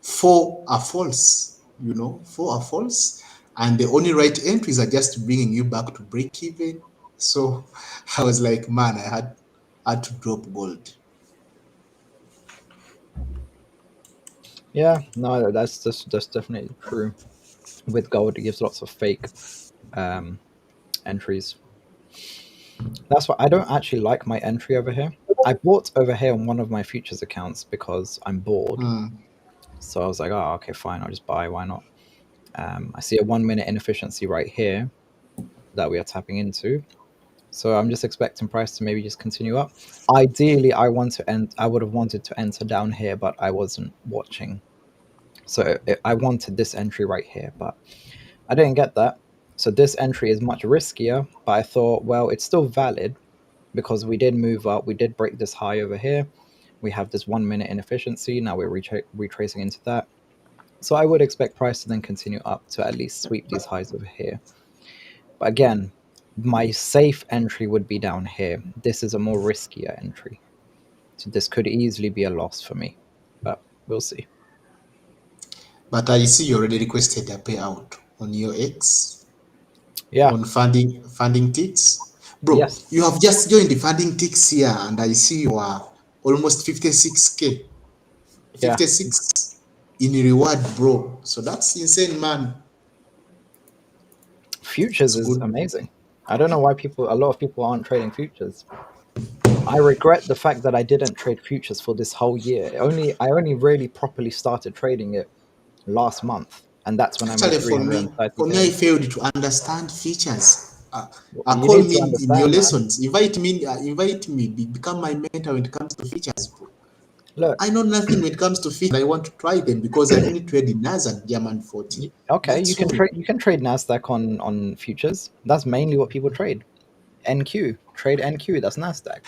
S4: four are false. You know, four are false, and the only right entries are just bringing you back to break even. So I was like, man, I had to drop gold.
S2: Yeah, no, that's definitely true. With gold, it gives lots of fake um, entries. That's why I don't actually like my entry over here. I bought over here on one of my futures accounts because I'm bored.
S4: Mm.
S2: So I was like, oh, okay, fine, I'll just buy. Why not? I see a 1 minute inefficiency right here that we are tapping into. So I'm just expecting price to maybe just continue up. Ideally, I would have wanted to enter down here, but I wasn't watching. So I wanted this entry right here, but I didn't get that. So this entry is much riskier, but I thought, well, it's still valid because we did move up. We did break this high over here. We have this 1 minute inefficiency. Now we're retracing into that. So I would expect price to then continue up to at least sweep these highs over here. But again, my safe entry would be down here. This is a more riskier entry. So this could easily be a loss for me. But we'll see.
S4: But I see you already requested a payout on your X
S2: Yeah.
S4: on funding ticks. Bro,
S2: Yes.
S4: you have just joined the funding ticks here, and I see you are almost 56K.
S2: Yeah.
S4: 56 in reward, bro. So that's insane, man.
S2: Futures
S4: It's
S2: is
S4: good.
S2: amazing. I don't know why a lot of people aren't trading futures. I regret the fact that I didn't trade futures for this whole year. I only really properly started trading it last month, and that's when I made
S4: Actually, for me, I
S2: 330k.
S4: failed to understand features.
S2: You
S4: Call
S2: need to
S4: me in your
S2: understand, man.
S4: lessons. Invite me. Become my mentor when it comes to features, bro.
S2: Look,
S4: I know nothing when it comes to features. I want to try them because I only trade in Nasdaq German 40.
S2: okay,
S4: That's all.
S2: you can trade Nasdaq on futures. That's mainly what people trade. NQ, trade NQ. That's Nasdaq.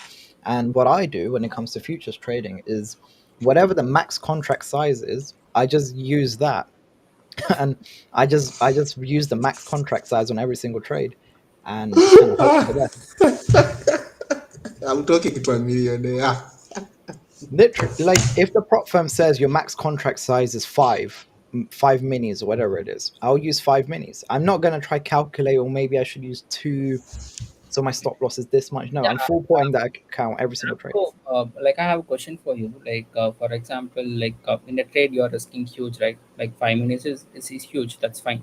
S2: And what I do when it comes to futures trading is whatever the max contract size is, I just use that, and I just use the max contract size on every single trade, and just kind of hope for the best.
S4: I'm talking to a millionaire.
S2: Literally, like if the prop firm says your max contract size is five minis or whatever it is, I'll use 5 minis. I'm not gonna try calculate, or maybe I should use two, so my stop loss is this much. No,
S5: Yeah.
S2: I'm full porting that account every single trade.
S5: So, like, I have a question for you. Like, for example, like in a trade, you are risking huge, right? Like 5 minutes is huge. That's fine.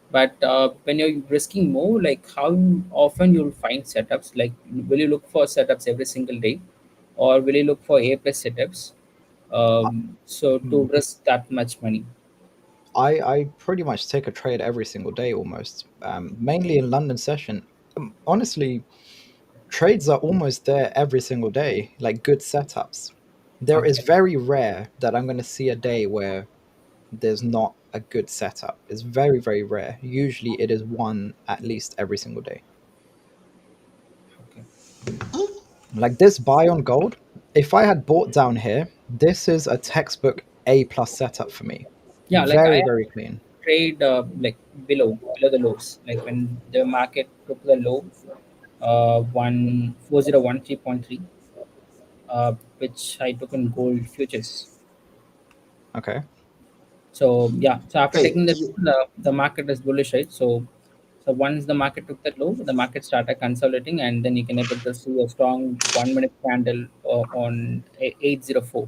S5: But when you're risking more, like how often you'll find setups? Like, will you look for setups every single day, or will you look for A plus setups? So to
S2: Hmm.
S5: risk that much money.
S2: I pretty much take a trade every single day almost, mainly in London session. Honestly, trades are almost there every single day, like good setups. There is
S5: Okay.
S2: very rare that I'm going to see a day where there's not a good setup. It's very, very rare. Usually it is one at least every single day.
S5: Okay.
S2: Like this buy on gold, if I had bought down here, this is a textbook A plus setup for me.
S5: Yeah, like I
S2: Very, very clean.
S5: trade like below the lows. Like when the market took the low, 14013.3, which I took in gold futures.
S2: Okay.
S5: So yeah, so after
S4: Okay,
S5: taking the market is bullish, right? So once the market took that low, the market started consolidating, and then you can able to see a strong 1 minute candle on 804,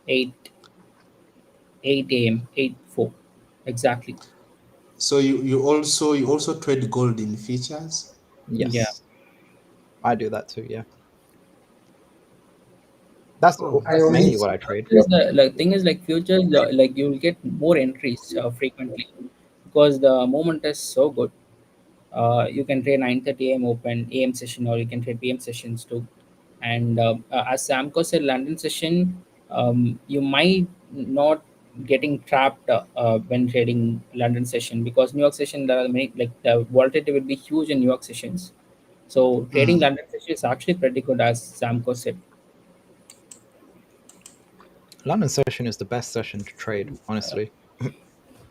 S5: 8 8 a.m. 8:04 exactly.
S4: so you also trade gold in features.
S5: Yeah.
S2: Yes, I do that too. Yeah, that's
S4: Oh,
S3: I
S2: that's
S3: only
S2: mainly
S4: me.
S2: what I trade.
S5: Is the like thing is like futures, like you will get more entries frequently because the moment is so good. You can trade 9:30 a.m. open AM session, or you can trade PM sessions too, And as Samco said, London session, you might not getting trapped when trading London session, because New York session there are many, like the volatility will be huge in New York sessions. So trading
S4: Mm.
S5: London session is actually pretty good, as Samco said.
S2: London session is the best session to trade, honestly.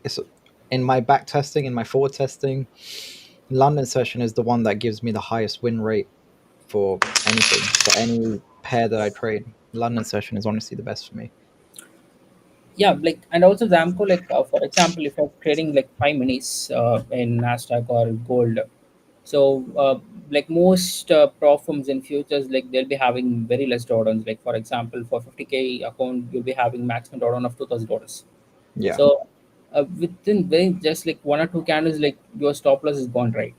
S2: It's in my back testing, in my forward testing, London session is the one that gives me the highest win rate for anything, for any pair that I trade. London session is honestly the best for me.
S5: Yeah, like, and also Zamco, like for example, if you're trading like 5 minutes in Nasdaq or gold, so like most prop firms in futures, like they'll be having very less drawdowns. Like for example, for 50K account, you'll be having maximum drawdown of $2,000.
S2: Yeah.
S5: So within very just like one or two candles, like your stop loss is gone, right?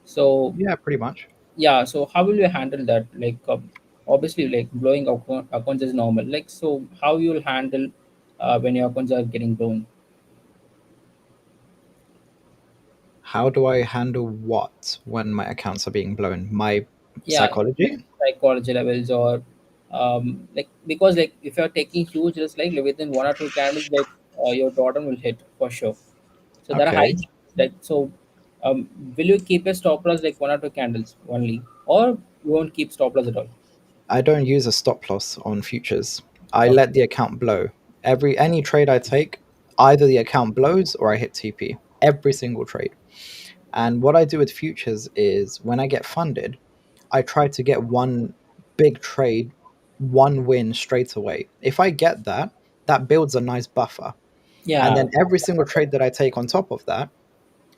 S5: So
S2: Yeah, pretty much.
S5: yeah, so how will you handle that? Like obviously, like blowing accounts is normal. Like, so how you'll handle when your accounts are getting blown?
S2: How do I handle what when my accounts are being blown? My
S5: Yeah, like
S2: psychology?
S5: psychology levels, or like, because like if you're taking huge risks, like within one or two candles, like your drawdown will hit for sure. So there are high
S2: Okay.
S5: chances, like, so um, will you keep a stop loss like one or two candles only, or you won't keep stop loss at all?
S2: I don't use a stop loss on futures. I
S5: Okay.
S2: let the account blow. Any trade I take, either the account blows or I hit TP. Every single trade. And what I do with futures is when I get funded, I try to get one big trade, one win straight away. If I get that, that builds a nice buffer. And
S5: Yeah.
S2: then every single trade that I take on top of that,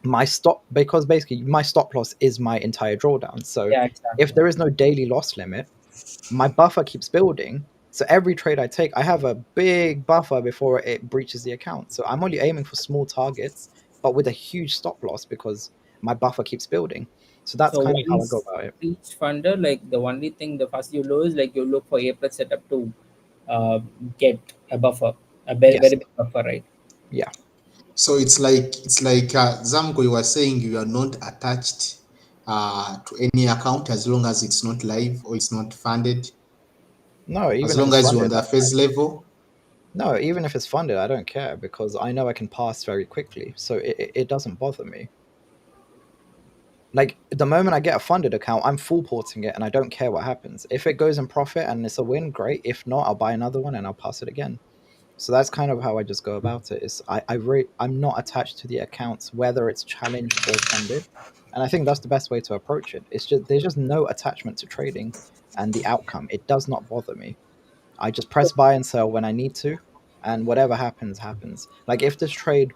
S2: my stop, because basically my stop loss is my entire drawdown. So
S5: Yeah,
S2: if
S5: exactly.
S2: there is no daily loss limit, my buffer keeps building. So every trade I take, I have a big buffer before it breaches the account. So I'm only aiming for small targets, but with a huge stop loss because my buffer keeps building. So that's
S5: So
S2: kind of how I go
S5: once
S2: about it.
S5: each funder, like the only thing the first you do is like you look for A plus setup to uh, get a buffer, a very
S2: Yes.
S5: very big buffer, right?
S2: Yeah.
S4: So it's like Zamco, you were saying you are not attached to any account as long as it's not live or it's not funded,
S2: No,
S4: as
S2: even if
S4: long
S2: it's
S4: as you're on
S2: funded,
S4: the first level.
S2: no, even if it's funded, I don't care because I know I can pass very quickly. So it doesn't bother me. Like the moment I get a funded account, I'm full porting it and I don't care what happens. If it goes in profit and it's a win, great. If not, I'll buy another one and I'll pass it again. So that's kind of how I just go about it. Is I'm not attached to the accounts whether it's challenged or funded, and I think that's the best way to approach it. It's just there's just no attachment to trading and the outcome. It does not bother me. I just press buy and sell when I need to, and whatever happens happens. Like if this trade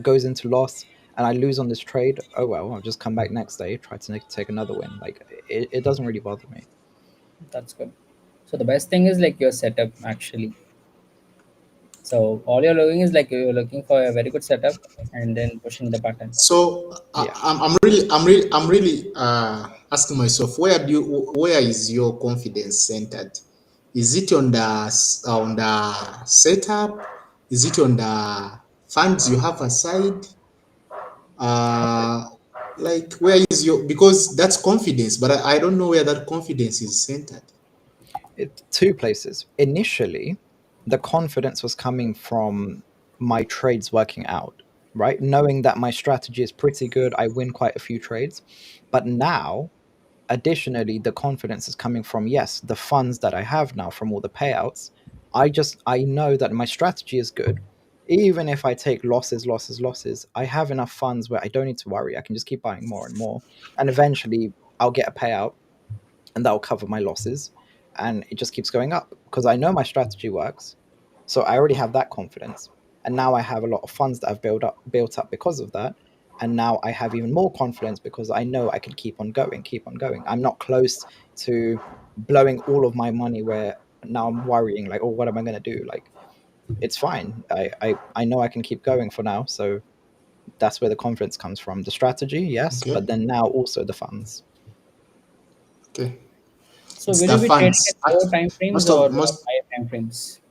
S2: goes into loss and I lose on this trade, oh well, I'll just come back next day, try to take another win. Like it doesn't really bother me.
S5: That's good. So the best thing is like your setup actually. So all you're looking is like you're looking for a very good setup and then pushing the button.
S4: So
S2: Yeah.
S4: I'm really asking myself, where is your confidence centered? Is it on on the setup? Is it on the funds you have aside? Uh, like where is your, because that's confidence, but I don't know where that confidence is centered.
S2: Two places. Initially, the confidence was coming from my trades working out, right? Knowing that my strategy is pretty good, I win quite a few trades. But now, additionally, the confidence is coming from, yes, the funds that I have now from all the payouts. I know that my strategy is good. Even if I take losses, I have enough funds where I don't need to worry. I can just keep buying more and more. And eventually I'll get a payout and that'll cover my losses, and it just keeps going up because I know my strategy works. So I already have that confidence, and now I have a lot of funds that I've built up because of that, and now I have even more confidence because I know I can keep on going. I'm not close to blowing all of my money where now I'm worrying like, oh, what am I going to do? Like, it's fine. I know I can keep going for now. So that's where the confidence comes from. The strategy, yes, but
S4: Okay,
S2: then now also the funds.
S4: okay.
S5: So
S4: It's
S5: will
S4: the
S5: you be trading
S4: funds.
S5: at lower time frames
S4: Most
S5: or
S4: of most
S5: higher time frames?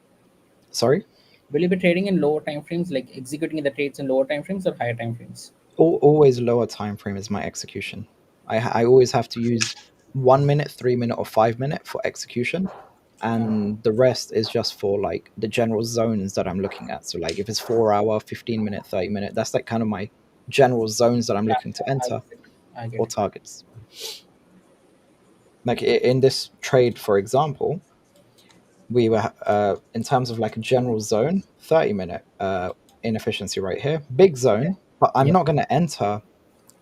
S2: Sorry.
S5: Will you be trading in lower time frames, like executing the trades in lower time frames or higher time frames?
S2: Always lower time frame is my execution. I always have to use. 1 minute, 3 minute, or 5 minute for execution. And the rest is just for like the general zones that I'm looking at. So like if it's 4 hour, 15 minute, 30 minute, that's like kind of my general zones that I'm
S5: Yeah,
S2: looking to enter
S5: I get
S2: or
S5: it.
S2: targets. Like in this trade, for example, we were in terms of like a general zone, 30 minute inefficiency right here, big zone, but I'm
S5: Yeah.
S2: not going to enter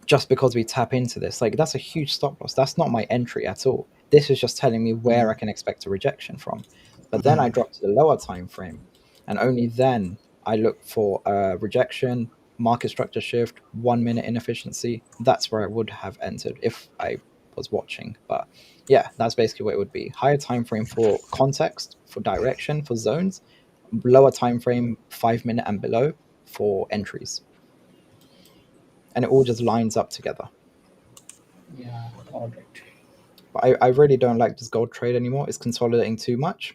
S2: just because we tap into this. Like that's a huge stop loss. That's not my entry at all. This is just telling me where I can expect a rejection from. But then I drop to the lower time frame, and only then I look for a rejection, market structure shift, 1 minute inefficiency. That's where I would have entered if I was watching. But yeah, that's basically what it would be. Higher time frame for context, for direction, for zones, lower time frame, 5 minute and below for entries. And it all just lines up together.
S5: Yeah, all right.
S2: But I really don't like this gold trade anymore. It's consolidating too much.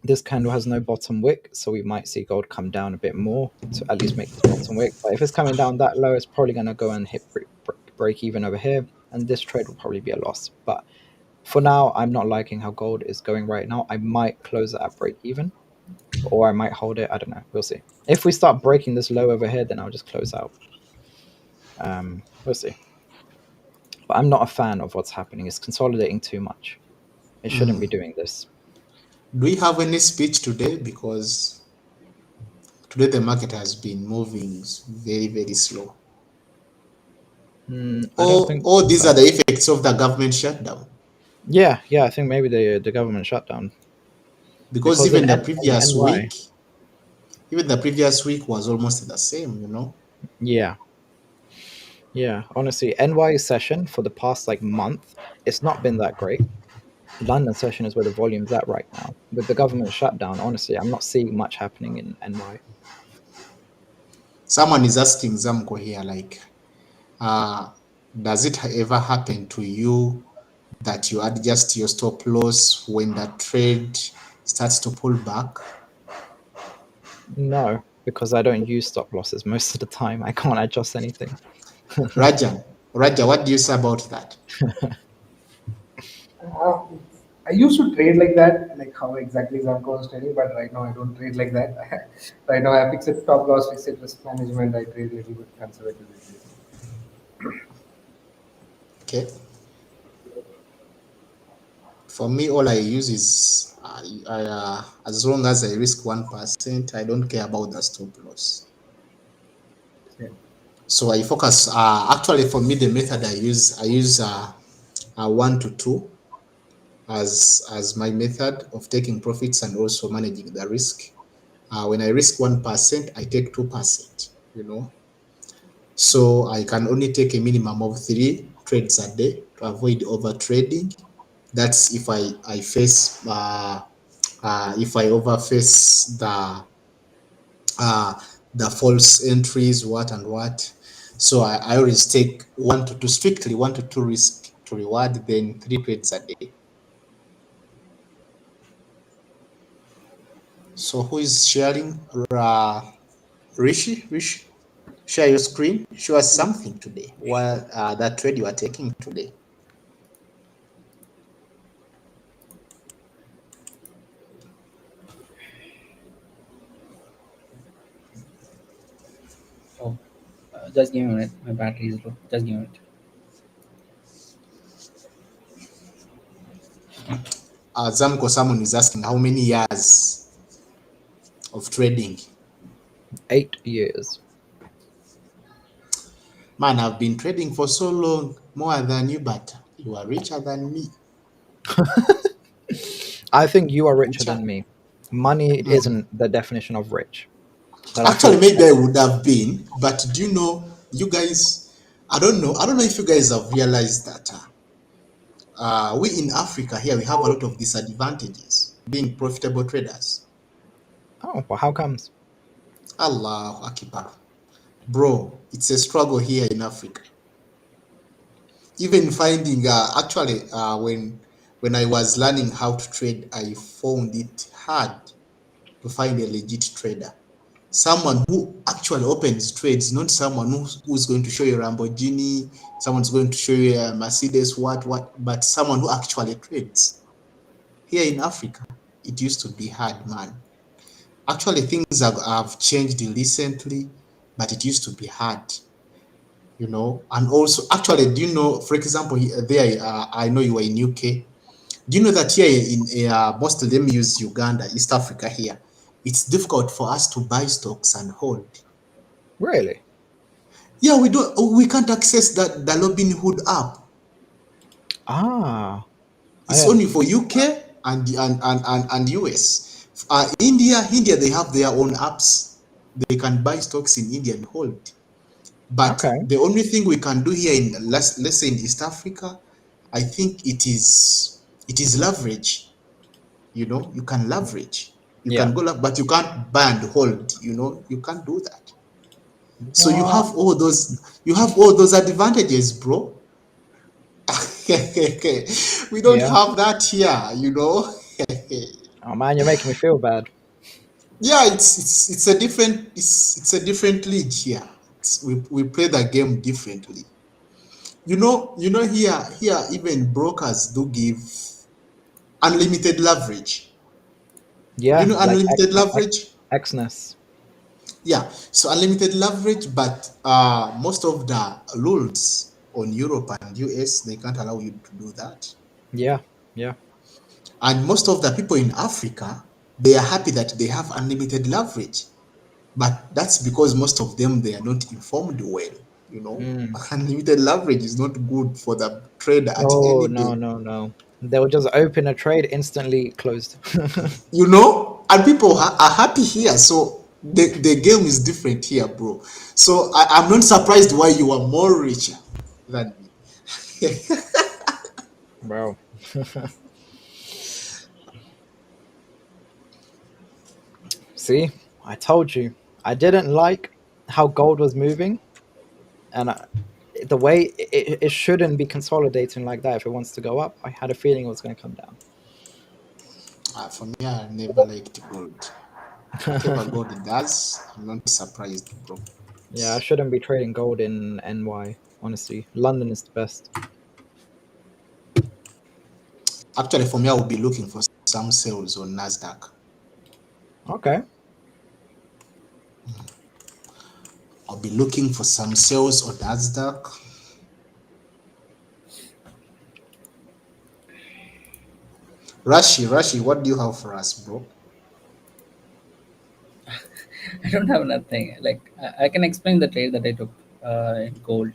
S2: This candle has no bottom wick, so we might see gold come down a bit more to at least make this bottom wick. But if it's coming down that low, it's probably going to go and hit break even over here, and this trade will probably be a loss. But for now, I'm not liking how gold is going right now. I might close it at break even, or I might hold it. I don't know. We'll see. If we start breaking this low over here, then I'll just close out. We'll see. But I'm not a fan of what's happening. It's consolidating too much. It shouldn't be doing this.
S4: Do we have any speech today? Because today the market has been moving very, very slow.
S2: I don't think.
S4: All these are the effects of the government shutdown.
S2: Yeah, I think maybe the government shutdown.
S4: Because
S2: in
S4: even the
S2: in
S4: previous
S2: NY,
S4: week was almost the same, you know.
S2: yeah. Honestly, NY session for the past like month, it's not been that great. London session is where the volume's at right now. With the government shutdown, honestly, I'm not seeing much happening in NY.
S4: Someone is asking Zamco here, like, does it ever happen to you that you adjust your stop loss when the trade starts to pull back?
S2: No, because I don't use stop losses most of the time. I can't adjust anything.
S4: Raja, what do you say about that?
S3: Uh, I used to trade like that, like how exactly Zamco was trading, but right now I don't trade like that. Right now I have fixed stop loss, fixed risk management. I trade a little bit conservatively.
S4: Okay. For me, all I use is as long as I risk 1%, I don't care about the stop loss.
S3: Yeah.
S4: So I focus. Actually, for me, the method I use 1 to 2 as my method of taking profits and also managing the risk. When I risk 1%, I take 2%. You know, so I can only take a minimum of 3 trades a day to avoid over trading. That's if I face if I overface the false entries, what and what. So I always take 1 to 2, strictly 1 to 2 risk to reward, then 3 trades a day. So who is sharing? Rishi, share your screen. Show us something today. What that trade you are taking today?
S5: Oh, just give me a minute. My battery is low. Just give me a minute.
S4: Zamco, someone is asking how many years of trading.
S2: 8 years.
S4: Man, I've been trading for so long, more than you, but you are richer than me.
S2: I think you are richer
S4: Richer.
S2: than me. Money isn't the definition of rich. But I
S4: Actually,
S2: thought,
S4: maybe I would have been, but do you know, you guys, I don't know if you guys have realized that we in Africa here, we have a lot of disadvantages being profitable traders.
S2: oh, well, how comes?
S4: Allah Akbar. Bro, it's a struggle here in Africa. Even finding, actually, when I was learning how to trade, I found it hard to find a legit trader. someone who actually opens trades, not someone who's going to show you a Lamborghini, someone's going to show you a Mercedes, what, but someone who actually trades. Here in Africa, it used to be hard, man. Actually, things have changed recently, but it used to be hard, And also, actually, do you know, for example, there, I know you were in UK. Do you know that here in most of them use Uganda, East Africa here? It's difficult for us to buy stocks and hold.
S2: Really?
S4: Yeah, we can't access the Robinhood app.
S2: Ah, I
S4: It's
S2: didn't.
S4: only for UK and US. India, they have their own apps. They can buy stocks in India and hold. But
S2: Okay.
S4: the only thing we can do here in let's say in East Africa, I think it is leverage. You can leverage. You
S2: Yeah.
S4: can go, but you can't buy and hold. You can't do that. So you
S2: What?
S4: have all those advantages, bro. We don't
S2: Yeah.
S4: have that here.
S2: Oh man, you're making me feel bad.
S4: Yeah, it's a different league here. We play the game differently. Here even brokers do give unlimited leverage. Do you
S2: Yeah,
S4: know
S2: like
S4: unlimited leverage?
S2: Xness.
S4: Yeah, so unlimited leverage, but most of the rules on Europe and US, they can't allow you to do that.
S2: Yeah. Yeah.
S4: And most of the people in Africa, they are happy that they have unlimited leverage. But that's because most of them, they are not informed well. You know,
S2: Mm.
S4: unlimited leverage is not good for the trader at
S2: Oh
S4: any
S2: no,
S4: day.
S2: no, no. They'll just open a trade, instantly closed.
S4: And people are happy here. So the game is different here, bro. So I'm not surprised why you are more richer than me.
S2: Bro. See, I told you. I didn't like how gold was moving, and the way it shouldn't be consolidating like that if it wants to go up. I had a feeling it was going to come down.
S4: For me, I never liked gold. Whatever gold does, I'm not surprised, bro.
S2: Yeah, I shouldn't be trading gold in NY. Honestly, London is the best.
S4: Actually, for me, I will be looking for some sales on Nasdaq.
S2: Okay.
S4: I'll be looking for some sales on Nasdaq. Rashi, what do you have for us, bro?
S5: I don't have nothing. Like I can explain the trade that I took in gold.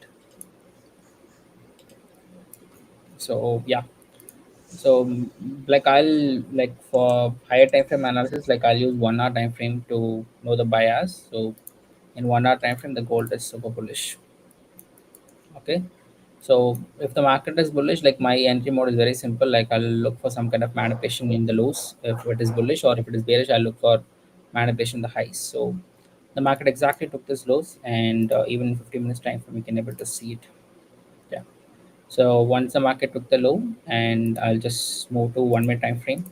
S5: So yeah. So like I'll like for higher time frame analysis, like I'll use 1 hour time frame to know the bias. So in 1 hour time frame, the gold is super bullish. Okay. So if the market is bullish, like my entry mode is very simple. Like I'll look for some kind of manipulation in the lows if it is bullish, or if it is bearish, I'll look for manipulation in the highs. So the market exactly took this lows, and even in 50 minutes time frame, we can able to see it. Yeah. So once the market took the low, and I'll just move to 1 minute time frame,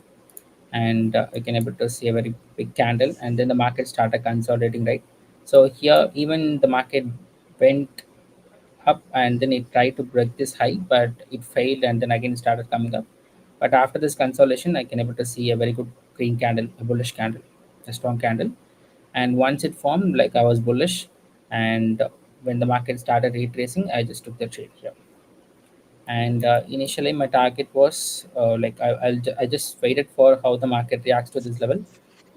S5: and you can able to see a very big candle, and then the market started consolidating, right? So here even the market went up, and then it tried to break this high, but it failed, and then again started coming up. But after this consolidation, I can able to see a very good green candle, a bullish candle, a strong candle. And once it formed, like I was bullish, and when the market started retracing, I just took the trade here. And initially my target was like I just waited for how the market reacts to this level,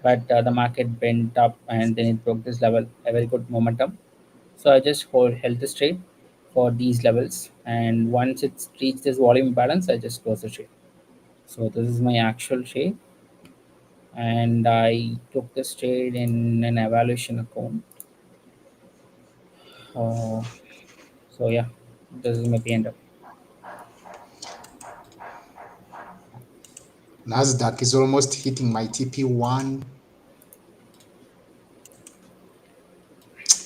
S5: but the market went up, and then it broke this level, a very good momentum. So I just held this trade for these levels, and once it's reached this volume balance, I just close the trade. So this is my actual trade, and I took this trade in an evaluation account. uh, so yeah, this is my P&L.
S4: Nasdaq is almost hitting my TP1.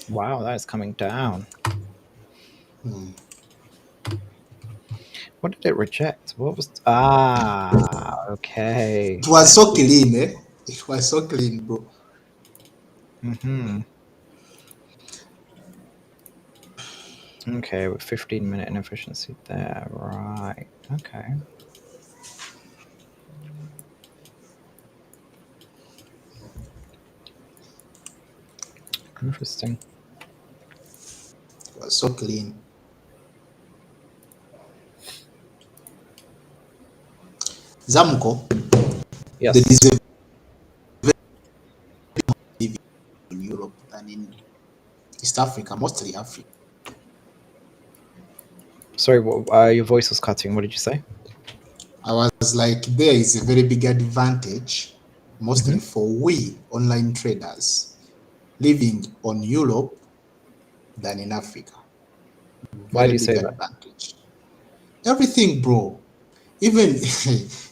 S2: Wow, that is coming down. What did it reject? What was? Okay.
S4: It was
S2: I
S4: so
S2: see.
S4: clean, eh? It was so clean, bro.
S2: Mm-hmm. Okay, with 15-minute inefficiency there, right? Okay. Interesting.
S4: It was so clean. Zamco, there
S2: Yes.
S4: is a living in Europe than in East Africa, mostly Africa.
S2: Sorry, your voice was cutting. What did you say?
S4: I was like, there is a very big advantage,
S2: Mm-hmm.
S4: mostly for we online traders living on Europe than in Africa.
S2: Why do
S4: Very
S2: you
S4: big
S2: say that?
S4: advantage. Everything, bro. Even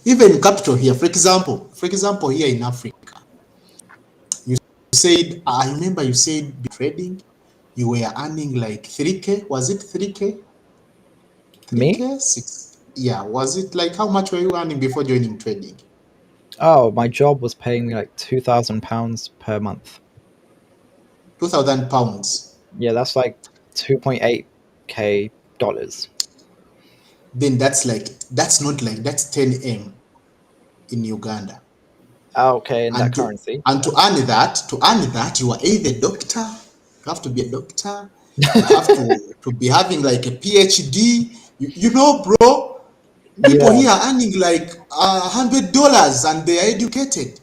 S4: even capital here. For example, here in Africa, you said I remember you said trading, you were earning like 3K. Was it 3K?
S2: Me?
S4: 3K? 6. Yeah. Was it like how much were you earning before joining trading?
S2: Oh, my job was paying me like £2,000 per month.
S4: 2,000 pounds.
S2: Yeah, that's like 2.8k dollars.
S4: Then that's not like that's 10M in Uganda.
S2: Okay, in that
S4: And to
S2: currency,
S4: and to
S2: yes.
S4: earn that, you are either doctor, you have to be a doctor, you have to be having like a PhD. You know, bro, people
S2: Yeah,
S4: here are earning like $100 and they are educated.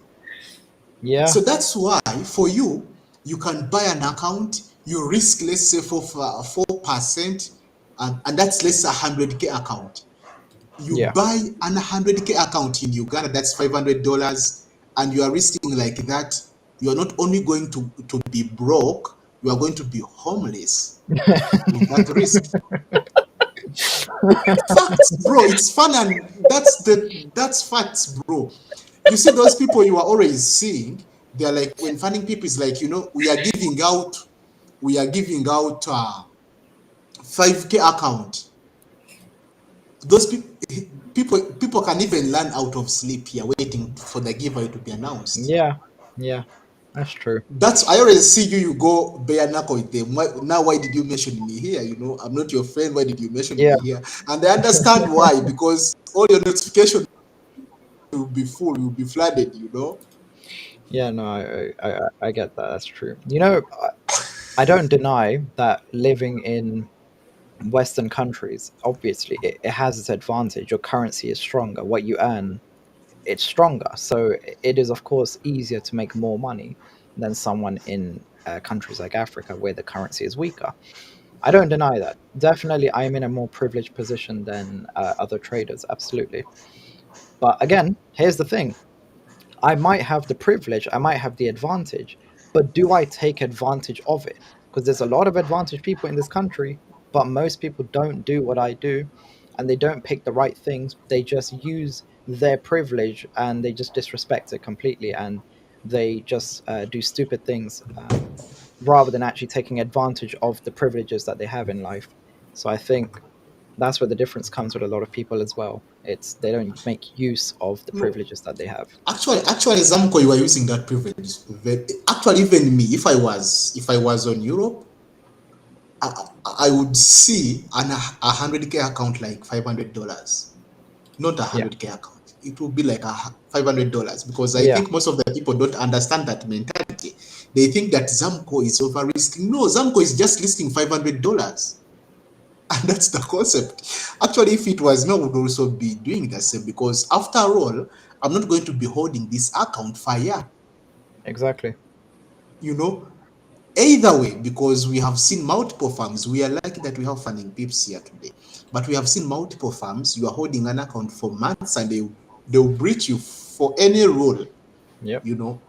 S2: yeah,
S4: So that's why for you, you can buy an account, you risk let's say for 4%, and that's let's say 100K account. You
S2: yeah,
S4: buy an 100K account in Uganda, that's $500, and you are risking like that. You are not only going to be broke, you are going to be homeless with that risk. Facts, bro. It's fun, and that's facts, bro. You see those people you are always seeing, they're like when funding people is like, we are giving out 5K account. Those people can even learn out of sleep here, waiting for the giveaway to be announced.
S2: yeah, yeah. That's true.
S4: That's I already see you. You go bare knuckle with them. Why did you mention me here? I'm not your friend. Why did you mention
S2: Yeah,
S4: me here? And I understand why, because all your notifications will be full. You'll be flooded.
S2: yeah. No, I get that. That's true. I don't deny that living in Western countries, obviously, it has its advantage. Your currency is stronger. What you earn, it's stronger. So it is, of course, easier to make more money than someone in countries like Africa where the currency is weaker. I don't deny that. Definitely, I'm in a more privileged position than other traders. Absolutely. But again, here's the thing. I might have the privilege, I might have the advantage, but do I take advantage of it? Because there's a lot of advantaged people in this country, but most people don't do what I do and they don't pick the right things. They just use their privilege and they just disrespect it completely and they just do stupid things rather than actually taking advantage of the privileges that they have in life. So I think that's where the difference comes with a lot of people as well. It's they don't make use of the
S4: No,
S2: privileges that they have.
S4: actually, Zamco, you are using that privilege. Actually, even me, if I was on Europe, I would see a 100K account like $500, not a
S2: Yeah.
S4: 100K account. It will be like $500, because I
S2: Yeah,
S4: think most of the people don't understand that mentality. They think that Zamco is over risking. No, Zamco is just listing $500. And that's the concept. Actually, if it was me, I would also be doing the same, because after all, I'm not going to be holding this account for a year.
S2: exactly.
S4: You know, either way, because we have seen multiple firms. We are lucky that we have FundingPips here today, but we have seen multiple firms. You are holding an account for months, and they'll breach you for any rule.
S2: Yep.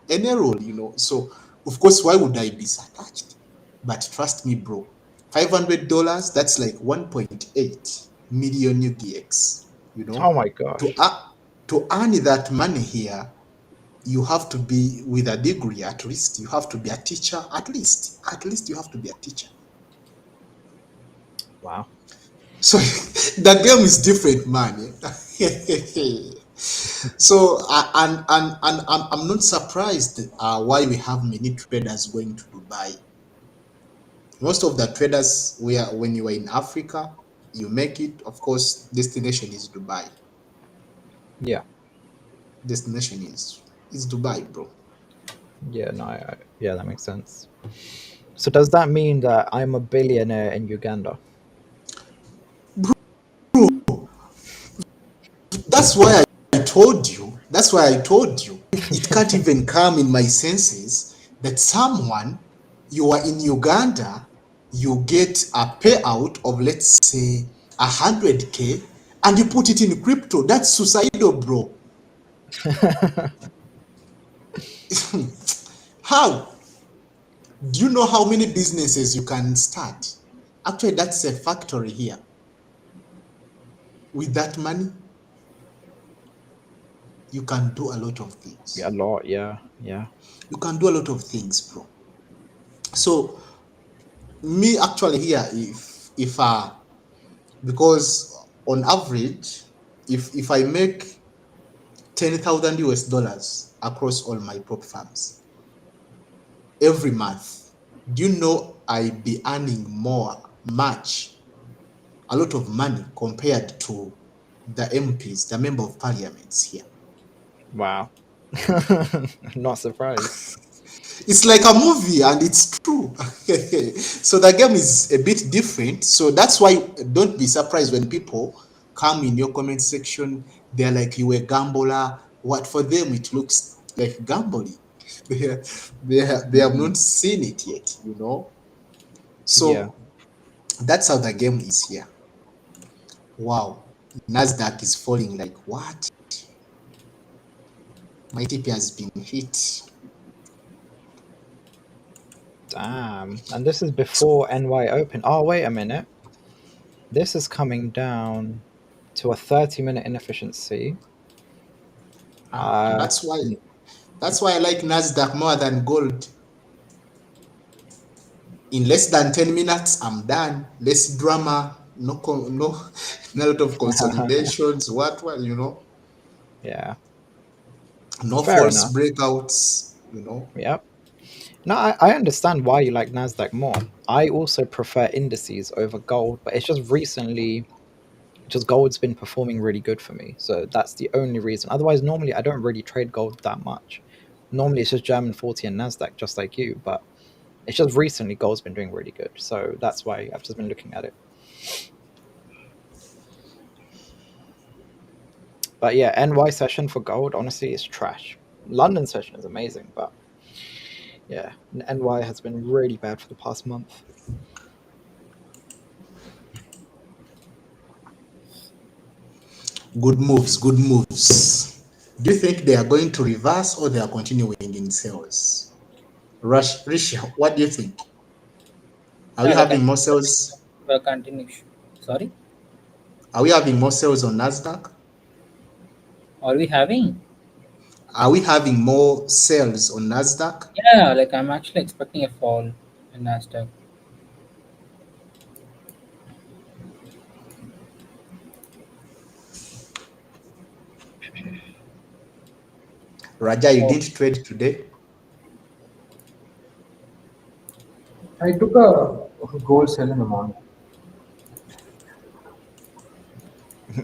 S4: Any rule. So of course, why would I be attached? But trust me, bro, $500, that's like 1.8 million UDX. You
S2: Oh
S4: know,
S2: my
S4: to
S2: gosh.
S4: earn to earn that money here, you have to be with a degree. At least you have to be a teacher. At least you have to be a teacher.
S2: Wow.
S4: So the game is different, man. So and I'm not surprised why we have many traders going to Dubai. Most of the traders, where when you are in Africa, you make it. Of course, destination is Dubai.
S2: Yeah.
S4: Destination is Dubai, bro.
S2: Yeah, no, yeah, that makes sense. So does that mean that I'm a billionaire in Uganda?
S4: That's why I told you. That's why I told you. It can't even come in my senses that someone, you are in Uganda, you get a payout of, let's say, 100K, and you put it in crypto. That's suicidal, bro. How? Do you know how many businesses you can start? Actually, that's a factory here. With that money, you can do a lot of
S2: Yeah, a
S4: things.
S2: lot, yeah, yeah.
S4: You can do a lot of things, bro. So me actually here, if because on average, if I make 10,000 US dollars across all my prop farms every month, do you know I be earning a lot of money compared to the MPs, the member of parliaments here.
S2: Wow. Not surprised.
S4: It's like a movie and it's true. So the game is a bit different. So that's why don't be surprised when people come in your comment section. They're like, you a gambler. What for them it looks like gambling. They have not seen it yet, you know.
S2: Yeah.
S4: So that's how the game is here. Wow. Nasdaq is falling like what? My TP has been hit.
S2: Damn. And this is before NY Open. Oh, wait a minute. This is coming down to a 30-minute inefficiency. Uh,
S4: That's why I like Nasdaq more than gold. In less than 10 minutes, I'm done. Less drama, no, no lot of consolidations,
S2: yeah.
S4: no
S2: Fair
S4: false
S2: enough.
S4: breakouts.
S2: Yep. No, I understand why you like Nasdaq more. I also prefer indices over gold, but it's just recently, just gold's been performing really good for me. So that's the only reason. Otherwise, normally I don't really trade gold that much. Normally it's just German 40 and Nasdaq, just like you. But it's just recently gold's been doing really good. So that's why I've just been looking at it. But yeah, NY session for gold, honestly, is trash. London session is amazing, but yeah, NY has been really bad for the past month.
S4: Good moves, good moves. Do you think they are going to reverse or they are continuing in sales? Rishi, what do you think? Are we
S5: Yeah,
S4: having more sales?
S5: the continuation. Sorry,
S4: Are we having more sales on Nasdaq?
S5: are we having?
S4: Are we having more sales on Nasdaq?
S5: Yeah, like I'm actually expecting a fall in Nasdaq.
S4: Raja, you
S5: Oh,
S4: didn't trade today?
S3: I took a gold sell in the morning.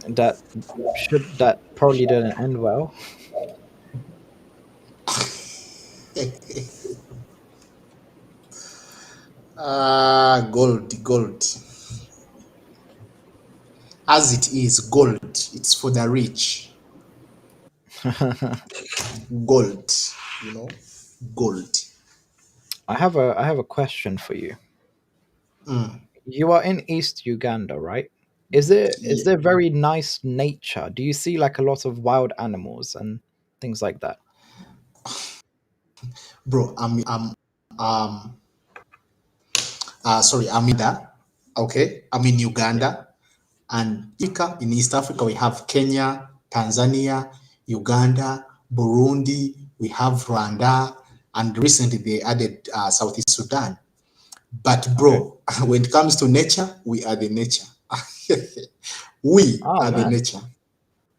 S2: That probably didn't end well.
S4: Gold. As it is, gold. It's for the rich. Gold, you know, gold.
S2: I have a question for you. You are in East Uganda, right? Is
S4: Yeah,
S2: there very nice nature? Do you see like a lot of wild animals and things like that?
S4: bro. Um, sorry, I'm in that. Okay, I'm in
S2: Yeah.
S4: Uganda, and in East Africa, we have Kenya, Tanzania, Uganda, Burundi. We have Rwanda, and recently they added Southeast Sudan. But
S2: Okay.
S4: bro, when it comes to nature, we are the nature. We
S2: Oh
S4: are the
S2: man.
S4: nature.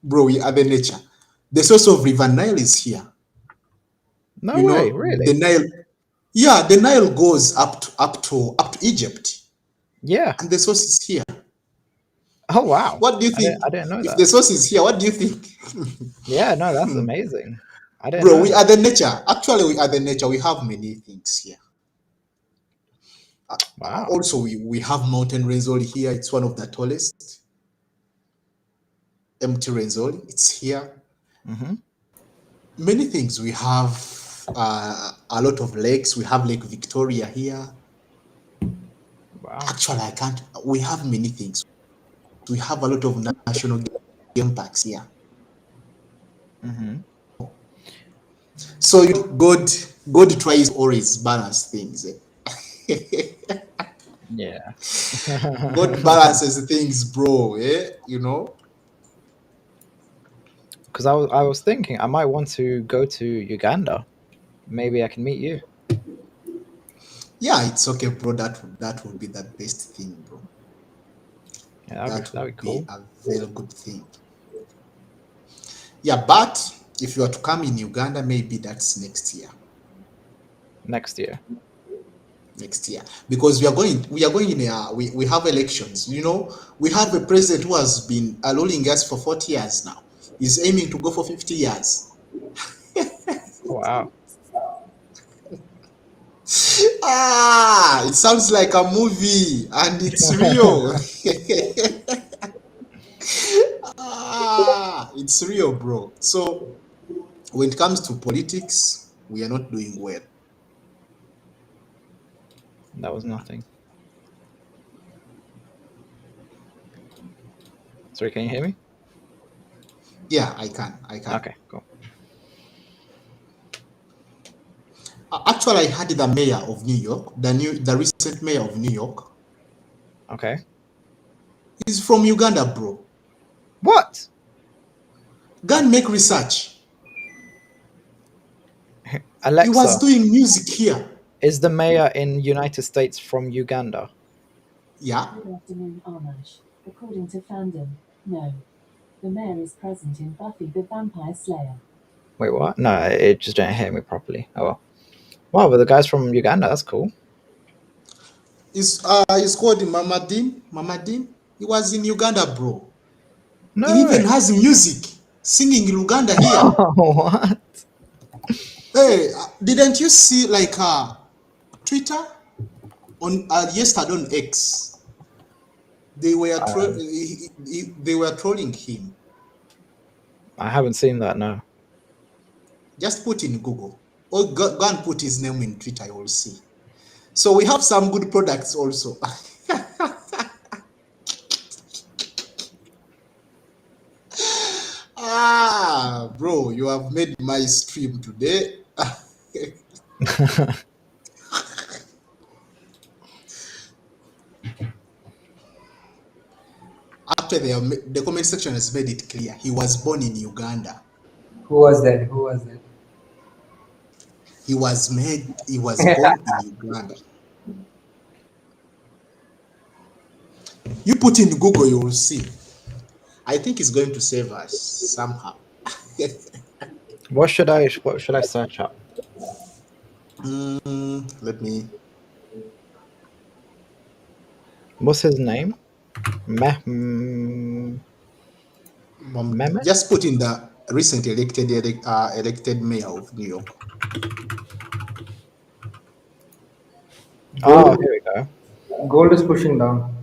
S4: Bro, we are the nature. The source of River Nile is here.
S2: No
S4: You
S2: way,
S4: know,
S2: really?
S4: the Nile. Yeah, the Nile goes up to Egypt,
S2: Yeah.
S4: and the source is here.
S2: Oh wow.
S4: What do you think?
S2: I didn't know
S4: If
S2: that.
S4: the source is here, what do you think?
S2: Yeah, no, that's amazing. I didn't
S4: Bro,
S2: know
S4: we
S2: that.
S4: are the nature. Actually, we are the nature. We have many things here.
S2: Wow.
S4: Also, we have mountain Renzoli here. It's one of the tallest. Empty Renzoli. It's here.
S2: Mm-hmm.
S4: Many things. We have a lot of lakes. We have Lake Victoria here.
S2: Wow.
S4: Actually, I can't. We have many things. We have a lot of national game parks here.
S2: Mm-hmm.
S4: So God tries always balance things.
S2: Yeah.
S4: God balances things, bro. You know.
S2: Because I was thinking I might want to go to Uganda. Maybe I can meet you.
S4: Yeah, it's okay, bro. That would be the best thing, bro.
S2: Yeah,
S4: That
S2: that'd be
S4: would be
S2: cool.
S4: a very good thing. Yeah, but if you are to come in Uganda, maybe that's next year.
S2: Next year.
S4: Next year, because we are going in we have elections. You know, we have a president who has been ruling us for 40 years now. He's aiming to go for 50 years.
S2: Oh, wow.
S4: It sounds like a movie and it's real. It's real, bro. So when it comes to politics, we are not doing well.
S2: That was nothing. Sorry, can you hear me?
S4: Yeah, I can.
S2: Okay, cool.
S4: Actually, I had the mayor of New York, the recent mayor of New York.
S2: Okay.
S4: He's from Uganda, bro.
S2: What?
S4: Go and make research. He was
S2: Alexa,
S4: doing music here.
S2: is the mayor in United States from Uganda?
S4: Yeah.
S6: Good afternoon, Armash. According to fandom, no. The mayor is present in Buffy the Vampire Slayer.
S2: Wait, what? No, it just didn't hear me properly. Oh well. Wow, but the guy's from Uganda. That's cool.
S4: He's called Mamadin. Mamadin. He was in Uganda, bro. He
S2: No
S4: even
S2: way.
S4: has music singing in Uganda here.
S2: What?
S4: Hey, didn't you see like Twitter on yesterday on X? They were they were trolling him.
S2: I haven't seen that. No.
S4: Just put in Google or go and put his name in Twitter. You will see. So we have some good products also. Bro, you have made my stream today. After the comment section has made it clear, he was born in Uganda.
S3: Who was that? Who was that?
S4: He was born in Uganda. You put in Google, you will see. I think it's going to save us somehow.
S2: What should I search up?
S4: Let me.
S2: What's his name? Mehmet?
S4: Just put in the recent elected mayor of New York.
S2: Oh, here we go.
S3: Gold is pushing down.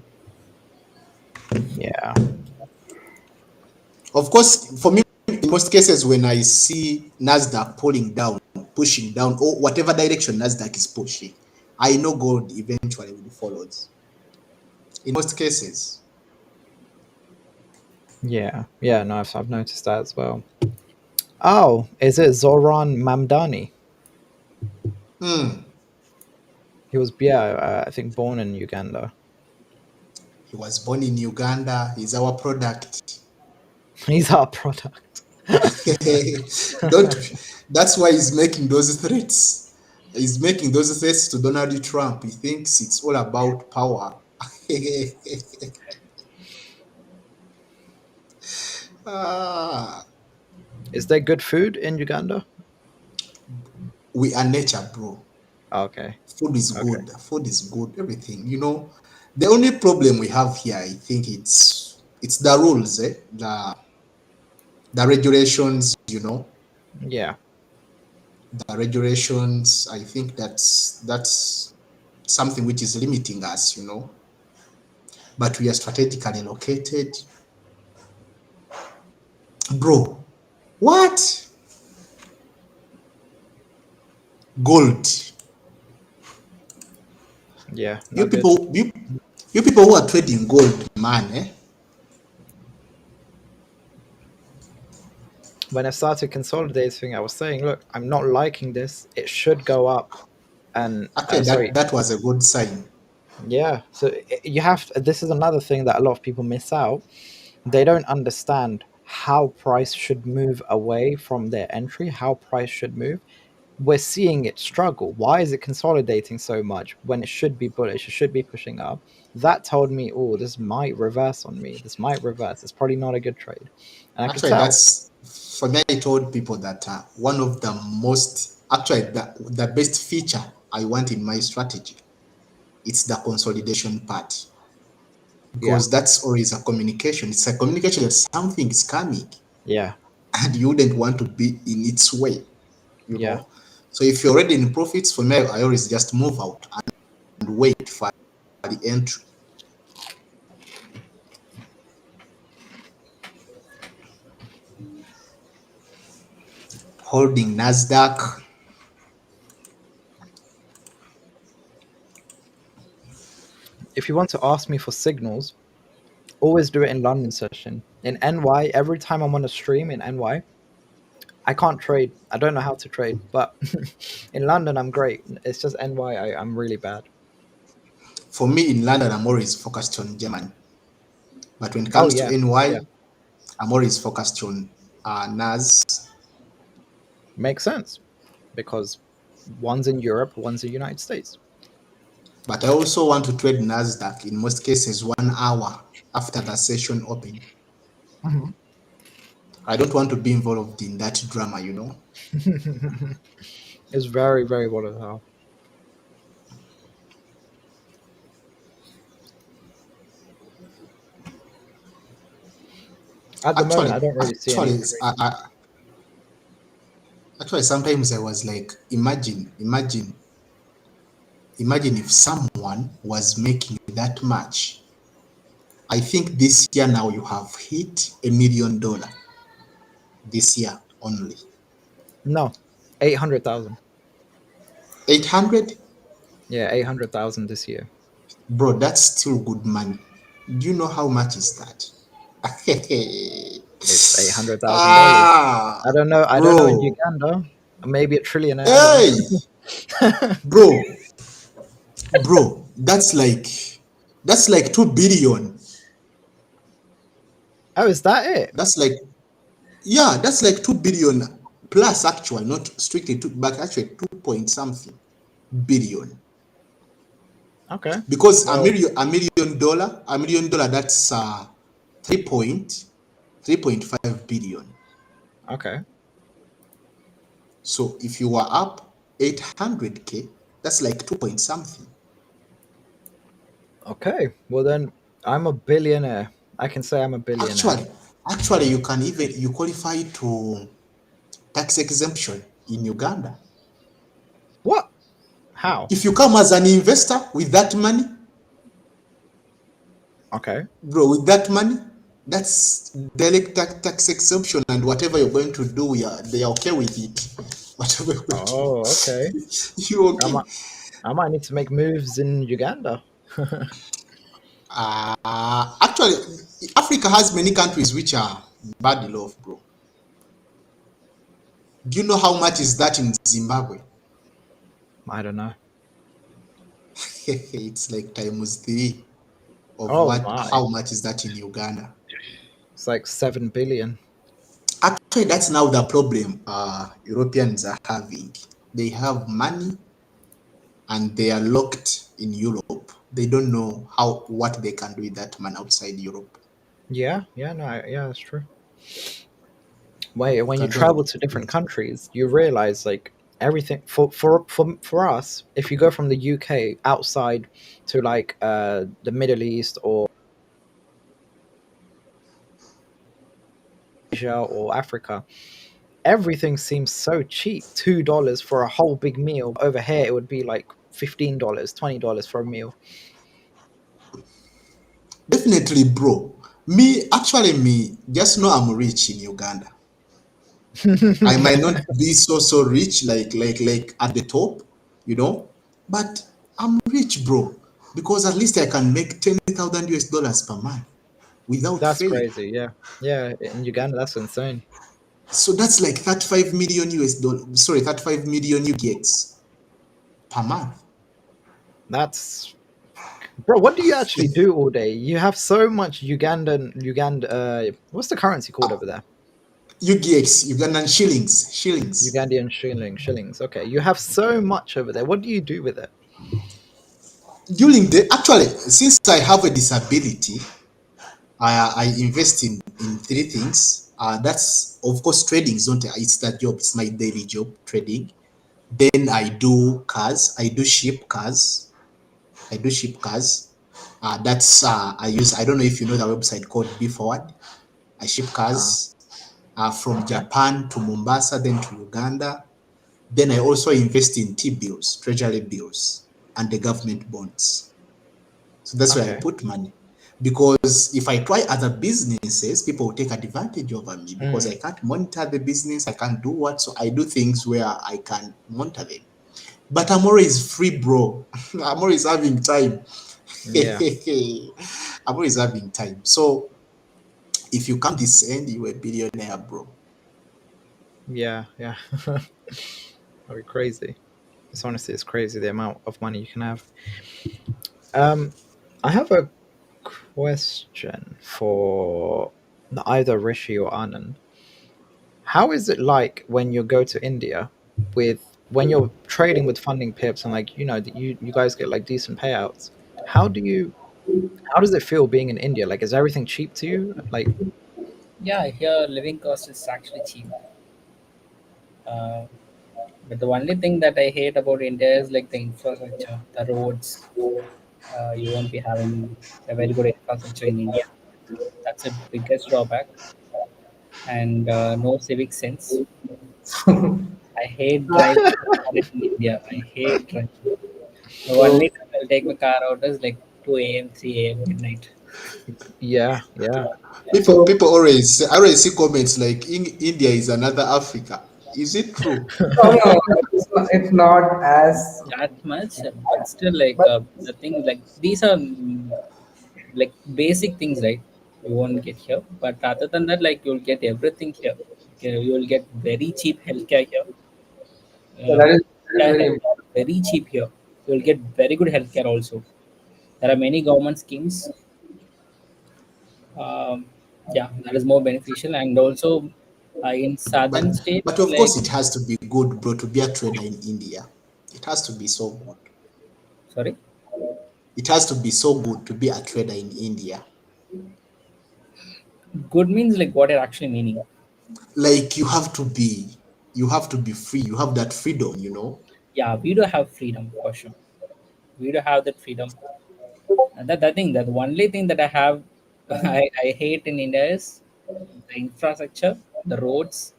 S2: Yeah.
S4: Of course, for me, in most cases, when I see Nasdaq pushing down, or whatever direction Nasdaq is pushing, I know gold eventually will follow. In most cases.
S2: Yeah. Yeah. No, I've noticed that as well. Oh, is it Zoran Mamdani? He was, I think, born in Uganda.
S4: He was born in Uganda. He's our product.
S2: He's our product.
S4: That's why he's making those threats. He's making those threats to Donald Trump. He thinks it's all about power.
S2: Is there good food in Uganda?
S4: We are nature, bro.
S2: Okay.
S4: Food is
S2: Okay.
S4: good. Food is good. Everything. The only problem we have here, I think it's the rules, the regulations.
S2: Yeah.
S4: The regulations. I think that's something which is limiting us. But we are strategically located, bro. What gold?
S2: Yeah.
S4: You
S2: Not good.
S4: people, you people who are trading gold, man, eh?
S2: When I started consolidating, I was saying, look, I'm not liking this. It should go up. And
S4: Actually, that
S2: sorry,
S4: that was a good sign.
S2: yeah. So you have. This is another thing that a lot of people miss out. They don't understand how price should move away from their entry. How price should move. We're seeing it struggle. Why is it consolidating so much when it should be bullish? It should be pushing up. That told me, oh, this might reverse on me. This might reverse. It's probably not a good trade. And I could
S4: Actually,
S2: tell.
S4: that's for me. I told people that one of the most, actually, the best feature I want in my strategy, it's the consolidation part,
S2: Yeah.
S4: because that's always a communication. It's a communication that something is coming,
S2: Yeah.
S4: and you wouldn't want to be in its way. you
S2: Yeah.
S4: know. So if you're already in profits, for me, I always just move out and wait for the entry. Holding Nasdaq.
S2: If you want to ask me for signals, always do it in London session. In NY, every time I'm on a stream in NY, I can't trade. I don't know how to trade, but in London, I'm great. It's just NY, I'm really bad.
S4: For me in London, I'm always focused on German. But when it
S2: Oh,
S4: comes to
S2: yeah. Yeah.
S4: NY, I'm always focused on NAS.
S2: Makes sense because one's in Europe, one's in the United States.
S4: But I also want to trade Nasdaq in most cases 1 hour after the session open. I don't want to be involved in that drama.
S2: It's very, very volatile. At the moment,
S4: Actually,
S2: I don't really see any
S4: actually,
S2: trade.
S4: actually, sometimes I was like, imagine if someone was making that much. I think this year now you have hit $1 million this year only.
S2: No, 800,000.
S4: 800,
S2: Yeah, 800,000 this year.
S4: bro, that's still good money. Do you know how much is that?
S2: It's $800,000.
S4: Ah,
S2: I don't know. I don't know in
S4: bro.
S2: Uganda. Maybe a trillionaire. I don't
S4: Hey,
S2: know.
S4: bro, that's like 2 billion.
S2: Oh, is that it?
S4: That's like, yeah, that's like 2 billion plus, actually, not strictly two, but actually 2 point something billion.
S2: Okay.
S4: Because a
S2: Well,
S4: million, a million dollar, that's 3.5 billion.
S2: okay.
S4: So if you were up 800K, that's like 2 point something.
S2: Okay. Well, then I'm a billionaire. I can say I'm a billionaire.
S4: Actually, you qualify to tax exemption in Uganda.
S2: What? How?
S4: If you come as an investor with that money,
S2: Okay.
S4: bro, with that money, that's direct tax exemption, and whatever you're going to do, they are okay with it. Whatever you're going to
S2: Oh, okay.
S4: do, you
S2: I
S4: okay?
S2: might, I might need to make moves in Uganda.
S4: Actually, Africa has many countries which are bad off, bro. Do you know how much is that in Zimbabwe?
S2: I don't know.
S4: It's like times 3 of
S2: Oh
S4: what?
S2: my.
S4: How much is that in Uganda?
S2: It's like 7 billion.
S4: Actually, that's now the problem Europeans are having. They have money and they are locked in Europe. They don't know what they can do with that money outside Europe.
S2: Yeah. Yeah. No. Yeah, that's true. when you travel to different countries, you realize like everything for us, if you go from the UK outside to like the Middle East or Asia or Africa, everything seems so cheap. $2 for a whole big meal. Over here it would be like $15, $20 for a meal.
S4: Definitely, bro. Me, just know I'm rich in Uganda. I might not be so rich like at the top, but I'm rich, bro, because at least I can make 10,000 US dollars per month without
S2: That's
S4: failing.
S2: crazy. Yeah, in Uganda that's insane.
S4: So that's like 35 million US dollars. Sorry, 35 million UGX per month.
S2: That's Bro, what do you actually do all day? You have so much Uganda. What's the currency called over there?
S4: UGX, Ugandan shillings.
S2: Ugandan shillings. Okay, you have so much over there. What do you do with it?
S4: Actually, since I have a disability, I invest in three things. That's of course trading is not it's that job. It's my daily job, trading. Then I do cars. I do ship cars. That's I use. I don't know if you know the website called Be Forward. I ship cars from
S2: Okay.
S4: Japan to Mombasa, then to Uganda. Then I also invest in T-bills, treasury bills, and the government bonds. So that's where I
S2: Okay.
S4: put money. Because if I try other businesses, people will take advantage over me because I can't monitor the business. I can't do what. So I do things where I can monitor them. But I'm always free, bro. I'm always having time.
S2: Yeah.
S4: I'm always having time. So if you count this end, you're a billionaire, bro.
S2: Yeah. That'd be crazy. It's crazy the amount of money you can have. I have a question for either Rishi or Anand. How is it like when you go to India when you're trading with FundingPips and like you guys get like decent payouts? How does it feel being in India? Like, is everything cheap to you? Like,
S5: Yeah, here living cost is actually cheap. Uh, but the only thing that I hate about India is like the infrastructure, the roads. You won't be having a very good infrastructure in India. That's the biggest drawback. And no civic sense. I hate driving in India. I hate driving. The
S3: So
S5: only time I'll take my car out is like 2 a.m., 3 a.m. midnight.
S2: yeah.
S3: so
S4: People always see comments like India is another Africa. Is it true?
S3: no, it's not as
S5: That much, but still, like
S3: but
S5: the thing, like these are like basic things, right? You won't get here, but other than that, like you'll get everything here. Okay, you'll get very cheap healthcare here.
S3: so
S5: Uh,
S3: that is very important.
S5: healthcare is very cheap here. You'll get very good healthcare also. There are many government schemes. Um, yeah, that is more beneficial, and also in southern
S4: But
S5: states,
S4: of
S5: like
S4: course it has to be good, bro, to be a trader in India. It has to be so good.
S5: sorry,
S4: It has to be so good to be a trader in India.
S5: good means like what it actually meaning.
S4: Like you have to be free. You have that freedom.
S5: Yeah, we do have freedom for sure. We do have that freedom. And that thing, that the only thing that I have, I hate in India is the infrastructure, the roads,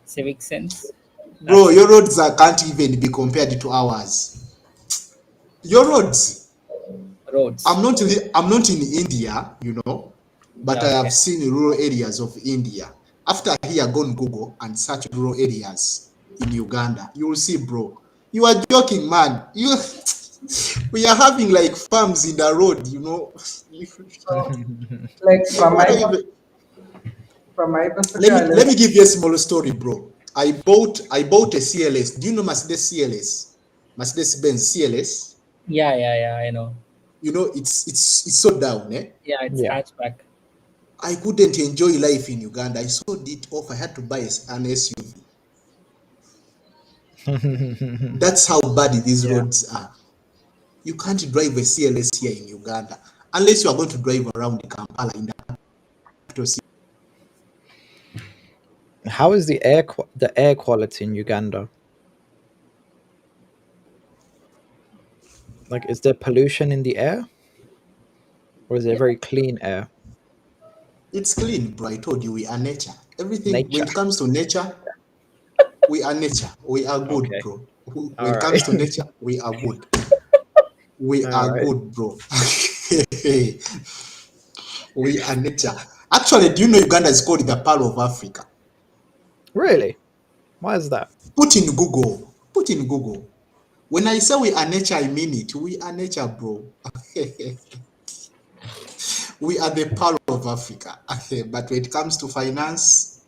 S5: civic sense.
S4: Bro,
S5: That's it.
S4: your roads can't even be compared to ours. Your roads.
S5: Roads.
S4: I'm not in India, but
S5: Yeah,
S4: I have
S5: okay.
S4: seen rural areas of India. After here, go on Google and search rural areas in Uganda. You will see, bro. You are joking, man. We are having like farms in the road.
S3: So like
S4: What are you?
S3: from my perspective, I live
S4: Let me give you a small story, bro. I bought a CLS. Do you know Mercedes CLS? Mercedes Benz CLS.
S5: Yeah, I know.
S4: It's so down, eh?
S5: Yeah, it's
S2: Yeah.
S5: hatchback.
S4: I couldn't enjoy life in Uganda. I sold it off. I had to buy an SUV. That's how bad these
S2: Yeah.
S4: roads are. You can't drive a CLS here in Uganda unless you are going to drive around Kampala in the capital city.
S2: How is the air quality in Uganda? Like, is there pollution in the air, or is it
S5: Yeah.
S2: very clean air?
S4: It's clean, bro. I told you we are nature. Everything when
S2: Nature.
S4: it comes to nature, we are nature. We are good,
S2: Okay.
S4: bro.
S2: All
S4: When it
S2: right.
S4: comes to nature, we are good. We
S2: All
S4: are
S2: right.
S4: good, bro. We are nature. Actually, do you know Uganda is called the Pearl of Africa?
S2: Really? Why is that?
S4: Put in Google. Put in Google. When I say we are nature, I mean it. We are nature, bro. We are the Pearl of Africa. But when it comes to finance,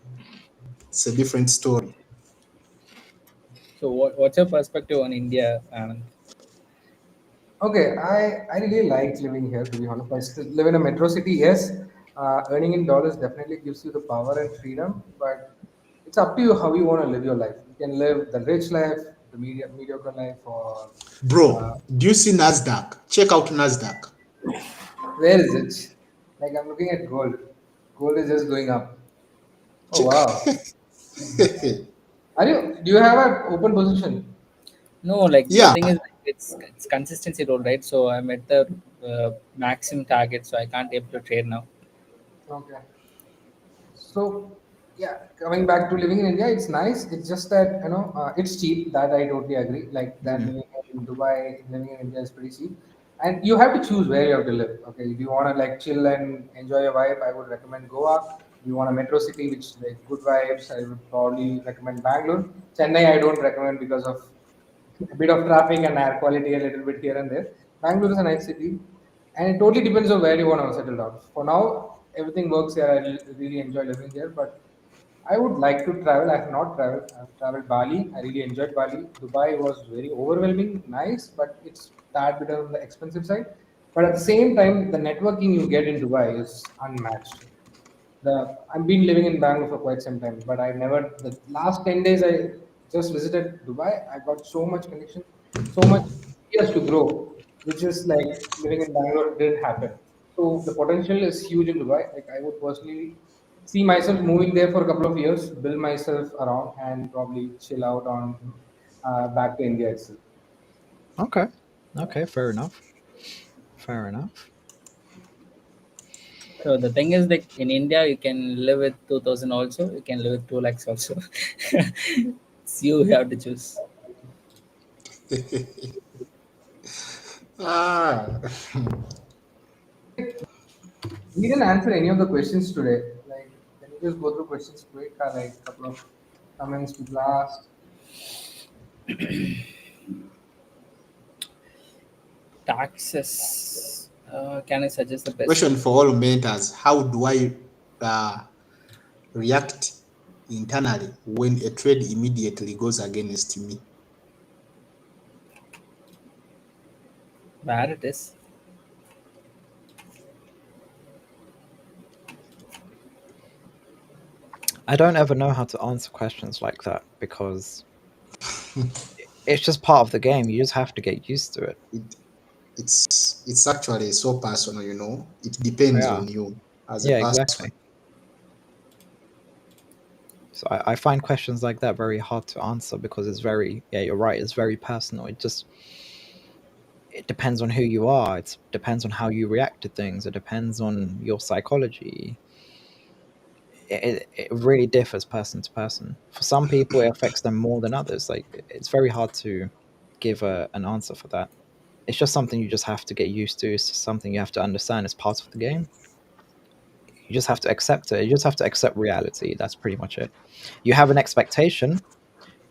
S4: it's a different story.
S5: So what's your perspective on India?
S3: Okay, I really like living here, to be honest. I still live in a metro city, yes. Earning in dollars definitely gives you the power and freedom, but it's up to you how you want to live your life. You can live the rich life, the mediocre life, or uh,
S4: Bro, do you see NASDAQ? Check out NASDAQ.
S3: where is it? Like I'm looking at gold. Gold is just going up. Oh
S4: Check.
S3: wow. Are you? Do you have an open position?
S5: No, like the
S4: Yeah,
S5: thing is, like, it's consistency role, right? So I'm at the maximum target, so I can't able to trade now.
S3: Okay. So yeah, coming back to living in India, it's nice. It's just that it's cheap. That I totally agree. Like that living in Dubai, living in India is pretty cheap, and you have to choose where you have to live. Okay, if you want to like chill and enjoy your vibe, I would recommend Goa. If you want a metro city which like good vibes, I would probably recommend Bangalore. Chennai, I don't recommend because of a bit of traffic and air quality a little bit here and there. Bangalore is a nice city, and it totally depends on where you want to settle down. For now, everything works here. I really enjoy living here, but I would like to travel. I have not traveled. I've traveled Bali. I really enjoyed Bali. Dubai was very overwhelming, nice, but it's that bit on the expensive side. But at the same time, the networking you get in Dubai is unmatched. I've been living in Bangalore for quite some time, but I never the last 10 days I just visited Dubai. I got so much connection, so much years to grow, which is like living in Bangalore didn't happen. So the potential is huge in Dubai. Like I would personally see myself moving there for a couple of years, build myself around, and probably chill out on back to India itself.
S2: Okay. Okay. Fair enough. Fair enough.
S5: So the thing is, like in India, you can live with 2,000 also. You can live with 2 lakhs also. It's you have to choose.
S4: ah,
S3: We didn't answer any of the questions today. Like, can you just go through questions quick? Like a couple of comments people asked.
S5: Taxes. Can I suggest the best?
S4: question for all mentors. How do I uh, react internally when a trade immediately goes against me?
S5: Where it is?
S2: I don't ever know how to answer questions like that because it's just part of the game. You just have to get used to it.
S4: It, it's actually so personal, you know. It depends
S2: Yeah.
S4: on you as a
S2: Yeah.
S4: person.
S2: Exactly. So I find questions like that very hard to answer because it's very, yeah, you're right, it's very personal. It depends on who you are. It depends on how you react to things. It depends on your psychology. It really differs person to person. For some people, it affects them more than others. Like it's very hard to give an answer for that. It's just something you just have to get used to. It's just something you have to understand as part of the game. You just have to accept it. You just have to accept reality. That's pretty much it. You have an expectation,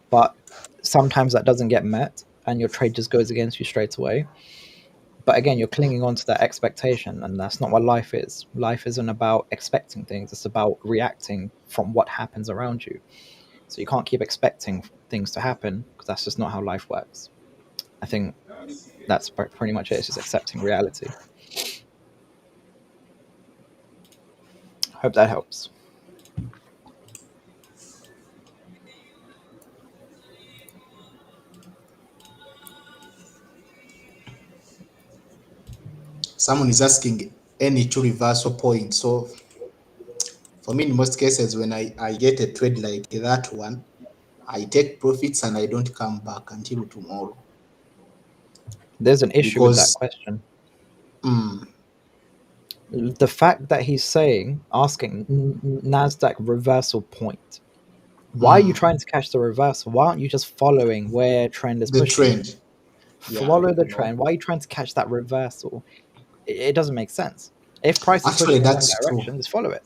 S2: but sometimes that doesn't get met and your trade just goes against you straight away. But again, you're clinging on to that expectation, and that's not what life is. Life isn't about expecting things, it's about reacting from what happens around you. So you can't keep expecting things to happen because that's just not how life works. I think that's pretty much it. It's just accepting reality. Hope that helps.
S4: Someone is asking any two reversal point. So For me, in most cases, when I get a trade like that one, I take profits and I don't come back until tomorrow
S2: There's an issue with that
S4: because
S2: question.
S4: mm,
S2: The fact that he's asking Nasdaq reversal point. Why are you
S4: mm,
S2: trying to catch the reversal? Why aren't you just following where trend is
S4: the
S2: pushing you?
S4: trend. Yeah,
S2: Follow the
S4: you know.
S2: trend. Why are you trying to catch that reversal? It doesn't make sense. If price is
S4: Actually,
S2: pushing in one
S4: that's true.
S2: direction, just follow it.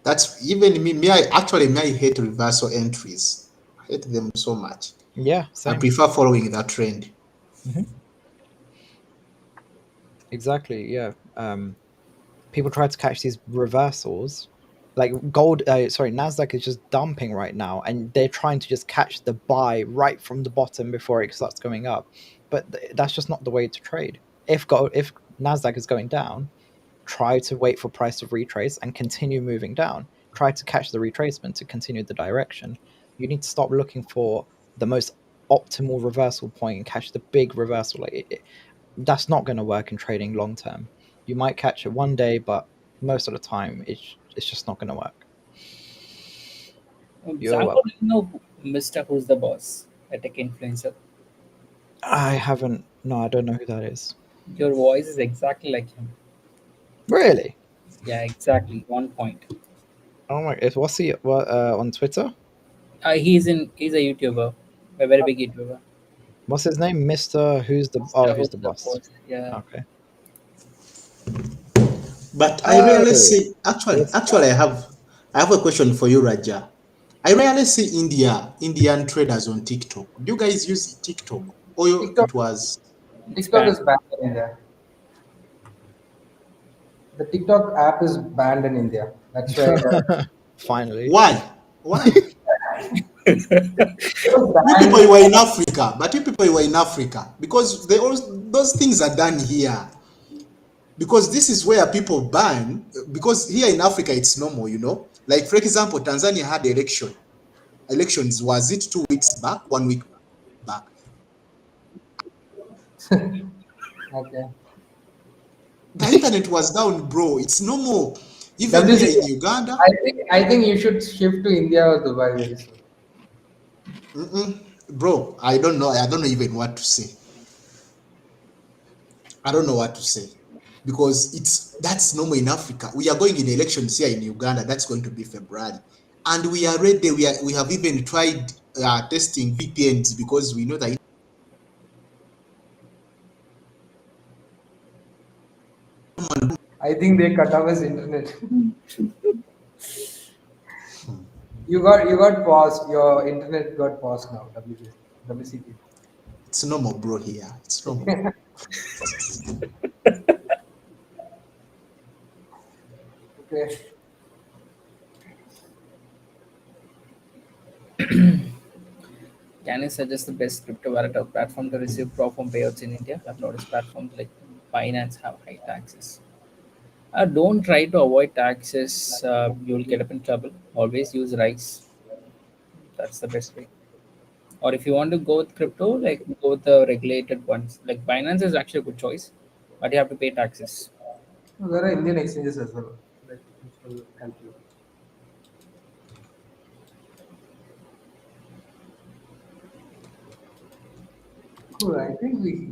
S4: That's even me. I hate reversal entries. I hate them so much.
S2: Yeah,
S4: I
S2: same.
S4: prefer following that trend.
S2: Hmm. Exactly. Yeah. People try to catch these reversals. Like gold, sorry, Nasdaq is just dumping right now, and they're trying to just catch the buy right from the bottom before it starts going up. But that's just not the way to trade. If Nasdaq is going down, try to wait for price to retrace and continue moving down. Try to catch the retracement to continue the direction. You need to stop looking for the most optimal reversal point and catch the big reversal. That's not going to work in trading long term. You might catch it one day, but most of the time, it's just not going to work. You're
S5: Zamco, do
S2: welcome.
S5: you know Mr. Who's the Boss, a tech influencer?
S2: I haven't. No, I don't know who that is.
S5: Your voice is exactly like him.
S2: Really?
S5: Yeah, exactly. 1 point.
S2: Oh my! What's he on Twitter?
S5: He's a YouTuber, a very big YouTuber.
S2: What's his name? Mister.
S5: Mr.
S2: Who's
S5: Who's
S2: the
S5: the
S2: boss?
S5: Boss? Yeah.
S2: Okay.
S4: But I rarely
S2: Oh,
S4: see.
S2: this
S4: Actually,
S2: guy.
S4: I have a question for you, Raja. I rarely see Indian traders on TikTok. Do you guys use TikTok? Or
S3: TikTok,
S4: it was
S5: It's
S3: TikTok
S5: bad.
S3: is banned in India. The TikTok app is banned in India. That's where
S2: Finally.
S4: why? Why?
S3: it was
S4: You people
S3: banned.
S4: you were in Africa, but you people you were in Africa because those things are done here. Because this is where people ban. Because here in Africa it's normal, you know. Like for example, Tanzania had elections. Was it 2 weeks back? 1 week back?
S3: Okay.
S4: The internet was down, bro. It's normal. Even here
S3: WCK.
S4: in Uganda,
S3: I think you should shift to India or Dubai very soon.
S4: bro. I don't know even what to say. I don't know what to say because that's normal in Africa. We are going in elections here in Uganda. That's going to be February, and we are ready. We have even tried testing VPNs because we know that
S3: I think they cut off his internet. You got paused. Your internet got paused now. WCK.
S4: it's normal, bro. Here, it's normal.
S3: Okay.
S5: Can you suggest the best crypto wallet or platform to receive pro-form payouts in India? I've noticed platforms like Binance have high taxes. Don't try to avoid taxes. You'll get up in trouble. Always use Rice. That's the best way. Or if you want to go with crypto, like go with the regulated ones. Like Binance is actually a good choice, but you have to pay taxes.
S3: So there are Indian exchanges as well, which will help you. Cool. I think we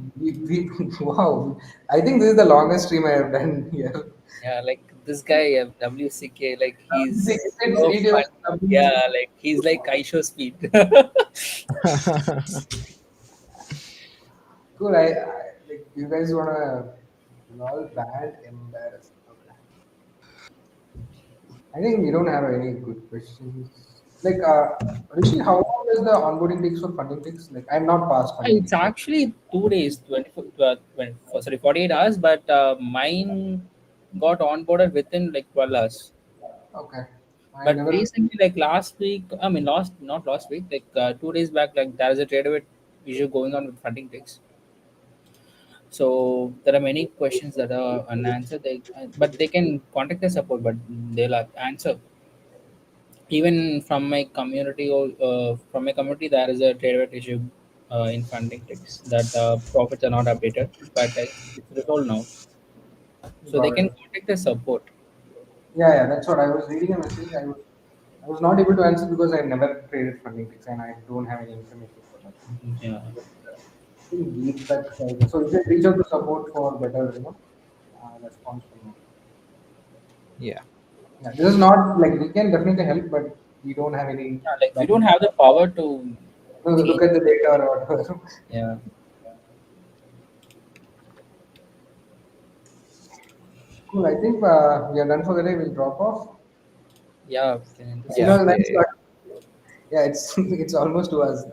S3: wow. I think this is the longest stream I have done here.
S5: Yeah, like this guy WCK, like he's so
S3: It
S5: fun.
S3: was amazing.
S5: Yeah, like he's like Aisho speed.
S3: Cool. Like you guys wanna lol bad embarrassed. Okay. I think we don't have any good questions. Like Rishi, how long does the onboarding takes for funding takes? Like I'm not past funding
S5: It's
S3: takes yet.
S5: actually 2 days, 24, 24 sorry, 48 hours, but mine got onboarded within like 12 hours.
S3: Okay. I
S5: But
S3: never
S5: recently, like last week, I mean, not last week, like 2 days back, like there is a trade with issue going on with funding ticks. So there are many questions that are unanswered. But they can contact the support, but they'll answer. Even from my community, there is a trade issue in funding ticks that profits are not updated, but it's resolved now. So they
S3: got
S5: can
S3: it.
S5: contact the support.
S3: Yeah, that's what I was reading a message. I was not able to answer because I never traded FundingPips and I don't have any information for that.
S5: Yeah.
S3: I think leave that. So you can reach out to support for better, response from them.
S2: Yeah.
S3: Yeah, this is not like we can definitely help, but we don't have any
S5: Yeah, like we don't
S3: document.
S5: have the power to
S3: Look
S5: change.
S3: at the data or whatever.
S5: Yeah.
S3: Cool. I think we are done for the day. We'll drop off.
S5: Yeah, we can end this.
S2: Yeah.
S3: Nice. Yeah, it's it's almost to us.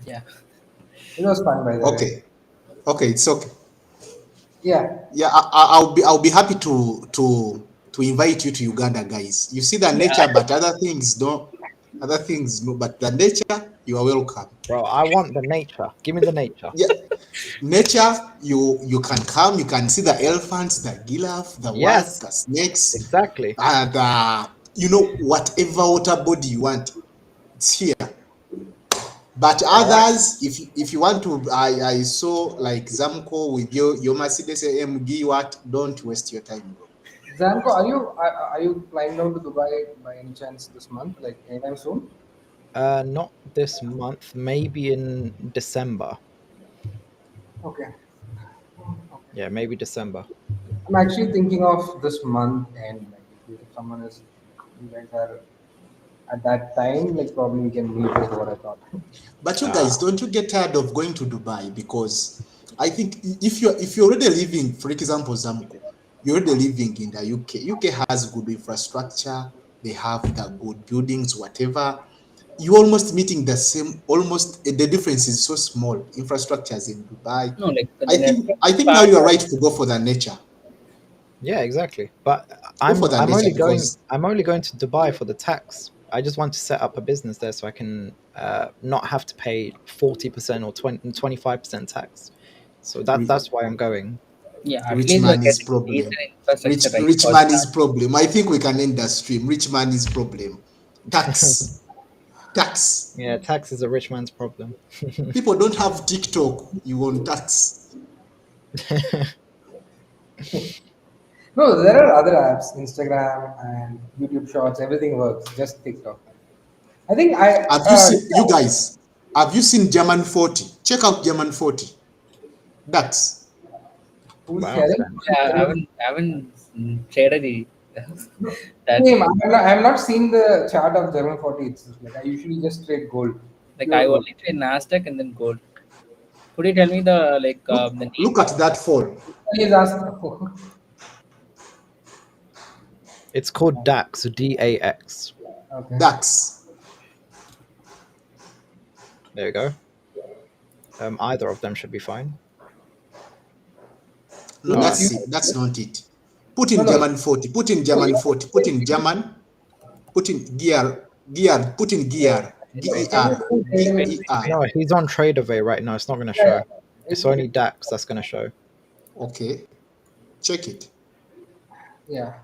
S5: Yeah.
S3: It was fun, by the way.
S4: Okay. Okay, it's okay.
S3: Yeah,
S4: Yeah, I'll be happy to invite you to Uganda, guys. You see the
S5: Yeah.
S4: nature, but other things don't. Other things no, but the nature, you are welcome.
S2: Bro, I want the nature. Give me the nature.
S4: Yeah, nature, you can come, you can see the elephants, the giraffe, the what,
S2: Yes,
S4: the snakes,
S2: exactly.
S4: and whatever water body you want, it's here. But
S2: All right.
S4: others, if you want to, I saw like Zamco with your Mercedes AMG, what? Don't waste your time, bro.
S3: Zamco, are you flying down to Dubai by any chance this month? Like anytime soon?
S2: Not this month. Maybe in December.
S3: Okay.
S2: Yeah, maybe December.
S3: I'm actually thinking of this month and like if someone is you guys are at that time, like probably we can meet is what I thought.
S4: But you guys, don't you get tired of going to Dubai? Because I think if you're already living, for example, Zamco, you're already living in the UK. UK has good infrastructure. They have the good buildings, whatever. You're almost meeting the same. Almost the difference is so small. Infrastructures in Dubai.
S5: No, like the
S4: I think
S5: network
S4: I think now
S5: part.
S4: you're right to go for the nature.
S2: Yeah, exactly. But
S4: Go for the
S2: I'm
S4: nature
S2: only going
S4: because
S2: I'm only going to Dubai for the tax. I just want to set up a business there so I can not have to pay 40% or 25% tax. So
S4: ri-
S2: that's why I'm going.
S5: Yeah, at
S4: rich
S5: least you're
S4: man is
S5: getting decent
S4: problem.
S5: infrastructure, right?
S4: Rich
S5: For
S4: man is
S5: start.
S4: problem. I think we can end the stream. Rich man is problem. Tax. Tax.
S2: Yeah, tax is a rich man's problem.
S4: People don't have TikTok. You want tax.
S3: No, there are other apps, Instagram and YouTube Shorts. Everything works. Just TikTok. I think
S4: Have you seen you guys? Have you seen German 40? Check out German 40. Tax.
S3: who's
S2: Wow,
S3: sharing?
S2: Sam.
S5: Yeah, I haven't traded the that.
S3: Same. I'm not seeing the chart of German 40 itself. Like I usually just trade gold,
S5: Like I
S3: pure gold.
S5: only trade Nasdaq and then gold. Could you tell me the the
S4: Look
S5: name?
S4: at that fall.
S3: Please ask.
S2: It's called DAX, DAX.
S3: Okay.
S4: DAX.
S2: There you go. Either of them should be fine.
S4: No,
S2: Oh,
S3: You,
S4: that's not it. Put
S3: no,
S4: in
S3: no.
S4: German 40. Put in German 40. Put in German. Put in gear. Put in gear.
S3: Can you
S4: GER.
S3: do trading with
S4: GER.
S2: no, he's on TradeAway right now. It's not going to
S3: yeah,
S2: show. It's
S3: it,
S2: only DAX that's going to show.
S4: Okay. Check it.
S3: yeah.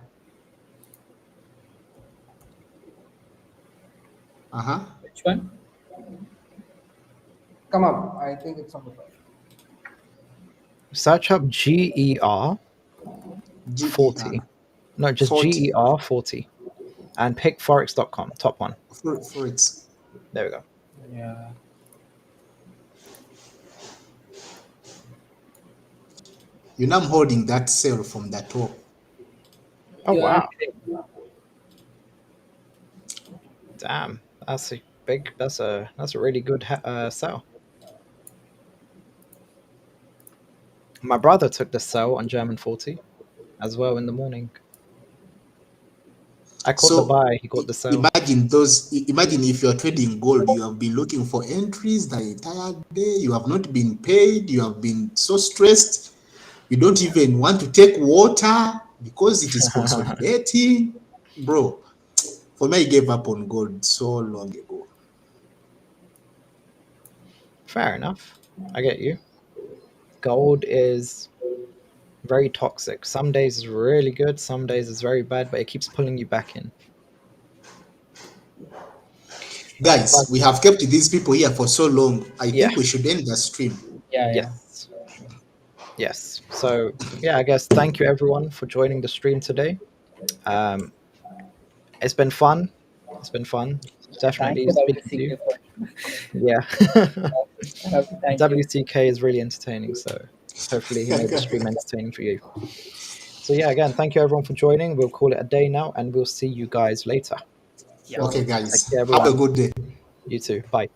S4: Uh-huh.
S5: Which one?
S3: Come up. I think it's on the top.
S2: Search up GER 40.
S4: GER.
S2: No, just
S4: 40.
S2: GER 40. And pick forex.com, top one.
S4: For it.
S2: There we go.
S5: Yeah.
S4: You know I'm holding that cell from the top.
S2: Oh,
S5: Yeah,
S2: wow.
S5: okay.
S2: Damn. That's a big, that's a really good sell. My brother took the sell on German 40 as well in the morning. I caught the
S4: So
S2: buy, he caught the sell.
S4: imagine if you're trading gold, you have been looking for entries the entire day, you have not been paid, you have been so stressed, you don't even want to take water because it is consolidating. Bro, for me, I gave up on gold so long ago.
S2: Fair enough. I get you. Gold is very toxic. Some days is really good, some days is very bad, but it keeps pulling you back in.
S4: Guys, we have kept these people here for so long. I
S2: Yeah.
S4: think we should end the stream.
S5: Yeah, yeah.
S2: Yes. So, yeah, I guess thank you everyone for joining the stream today. It's been fun. It's been fun.
S5: Thank
S2: Definitely
S5: you,
S2: speaking to you.
S5: WCK, for
S2: Yeah.
S5: I have to thank you.
S2: WCK is really entertaining, so hopefully he made the stream entertaining for you. So yeah, again, thank you everyone for joining. We'll call it a day now, and we'll see you guys later.
S3: Sure.
S4: Okay,
S2: Take
S4: guys,
S2: care,
S4: have a
S2: everyone.
S4: good day.
S2: You too. Bye.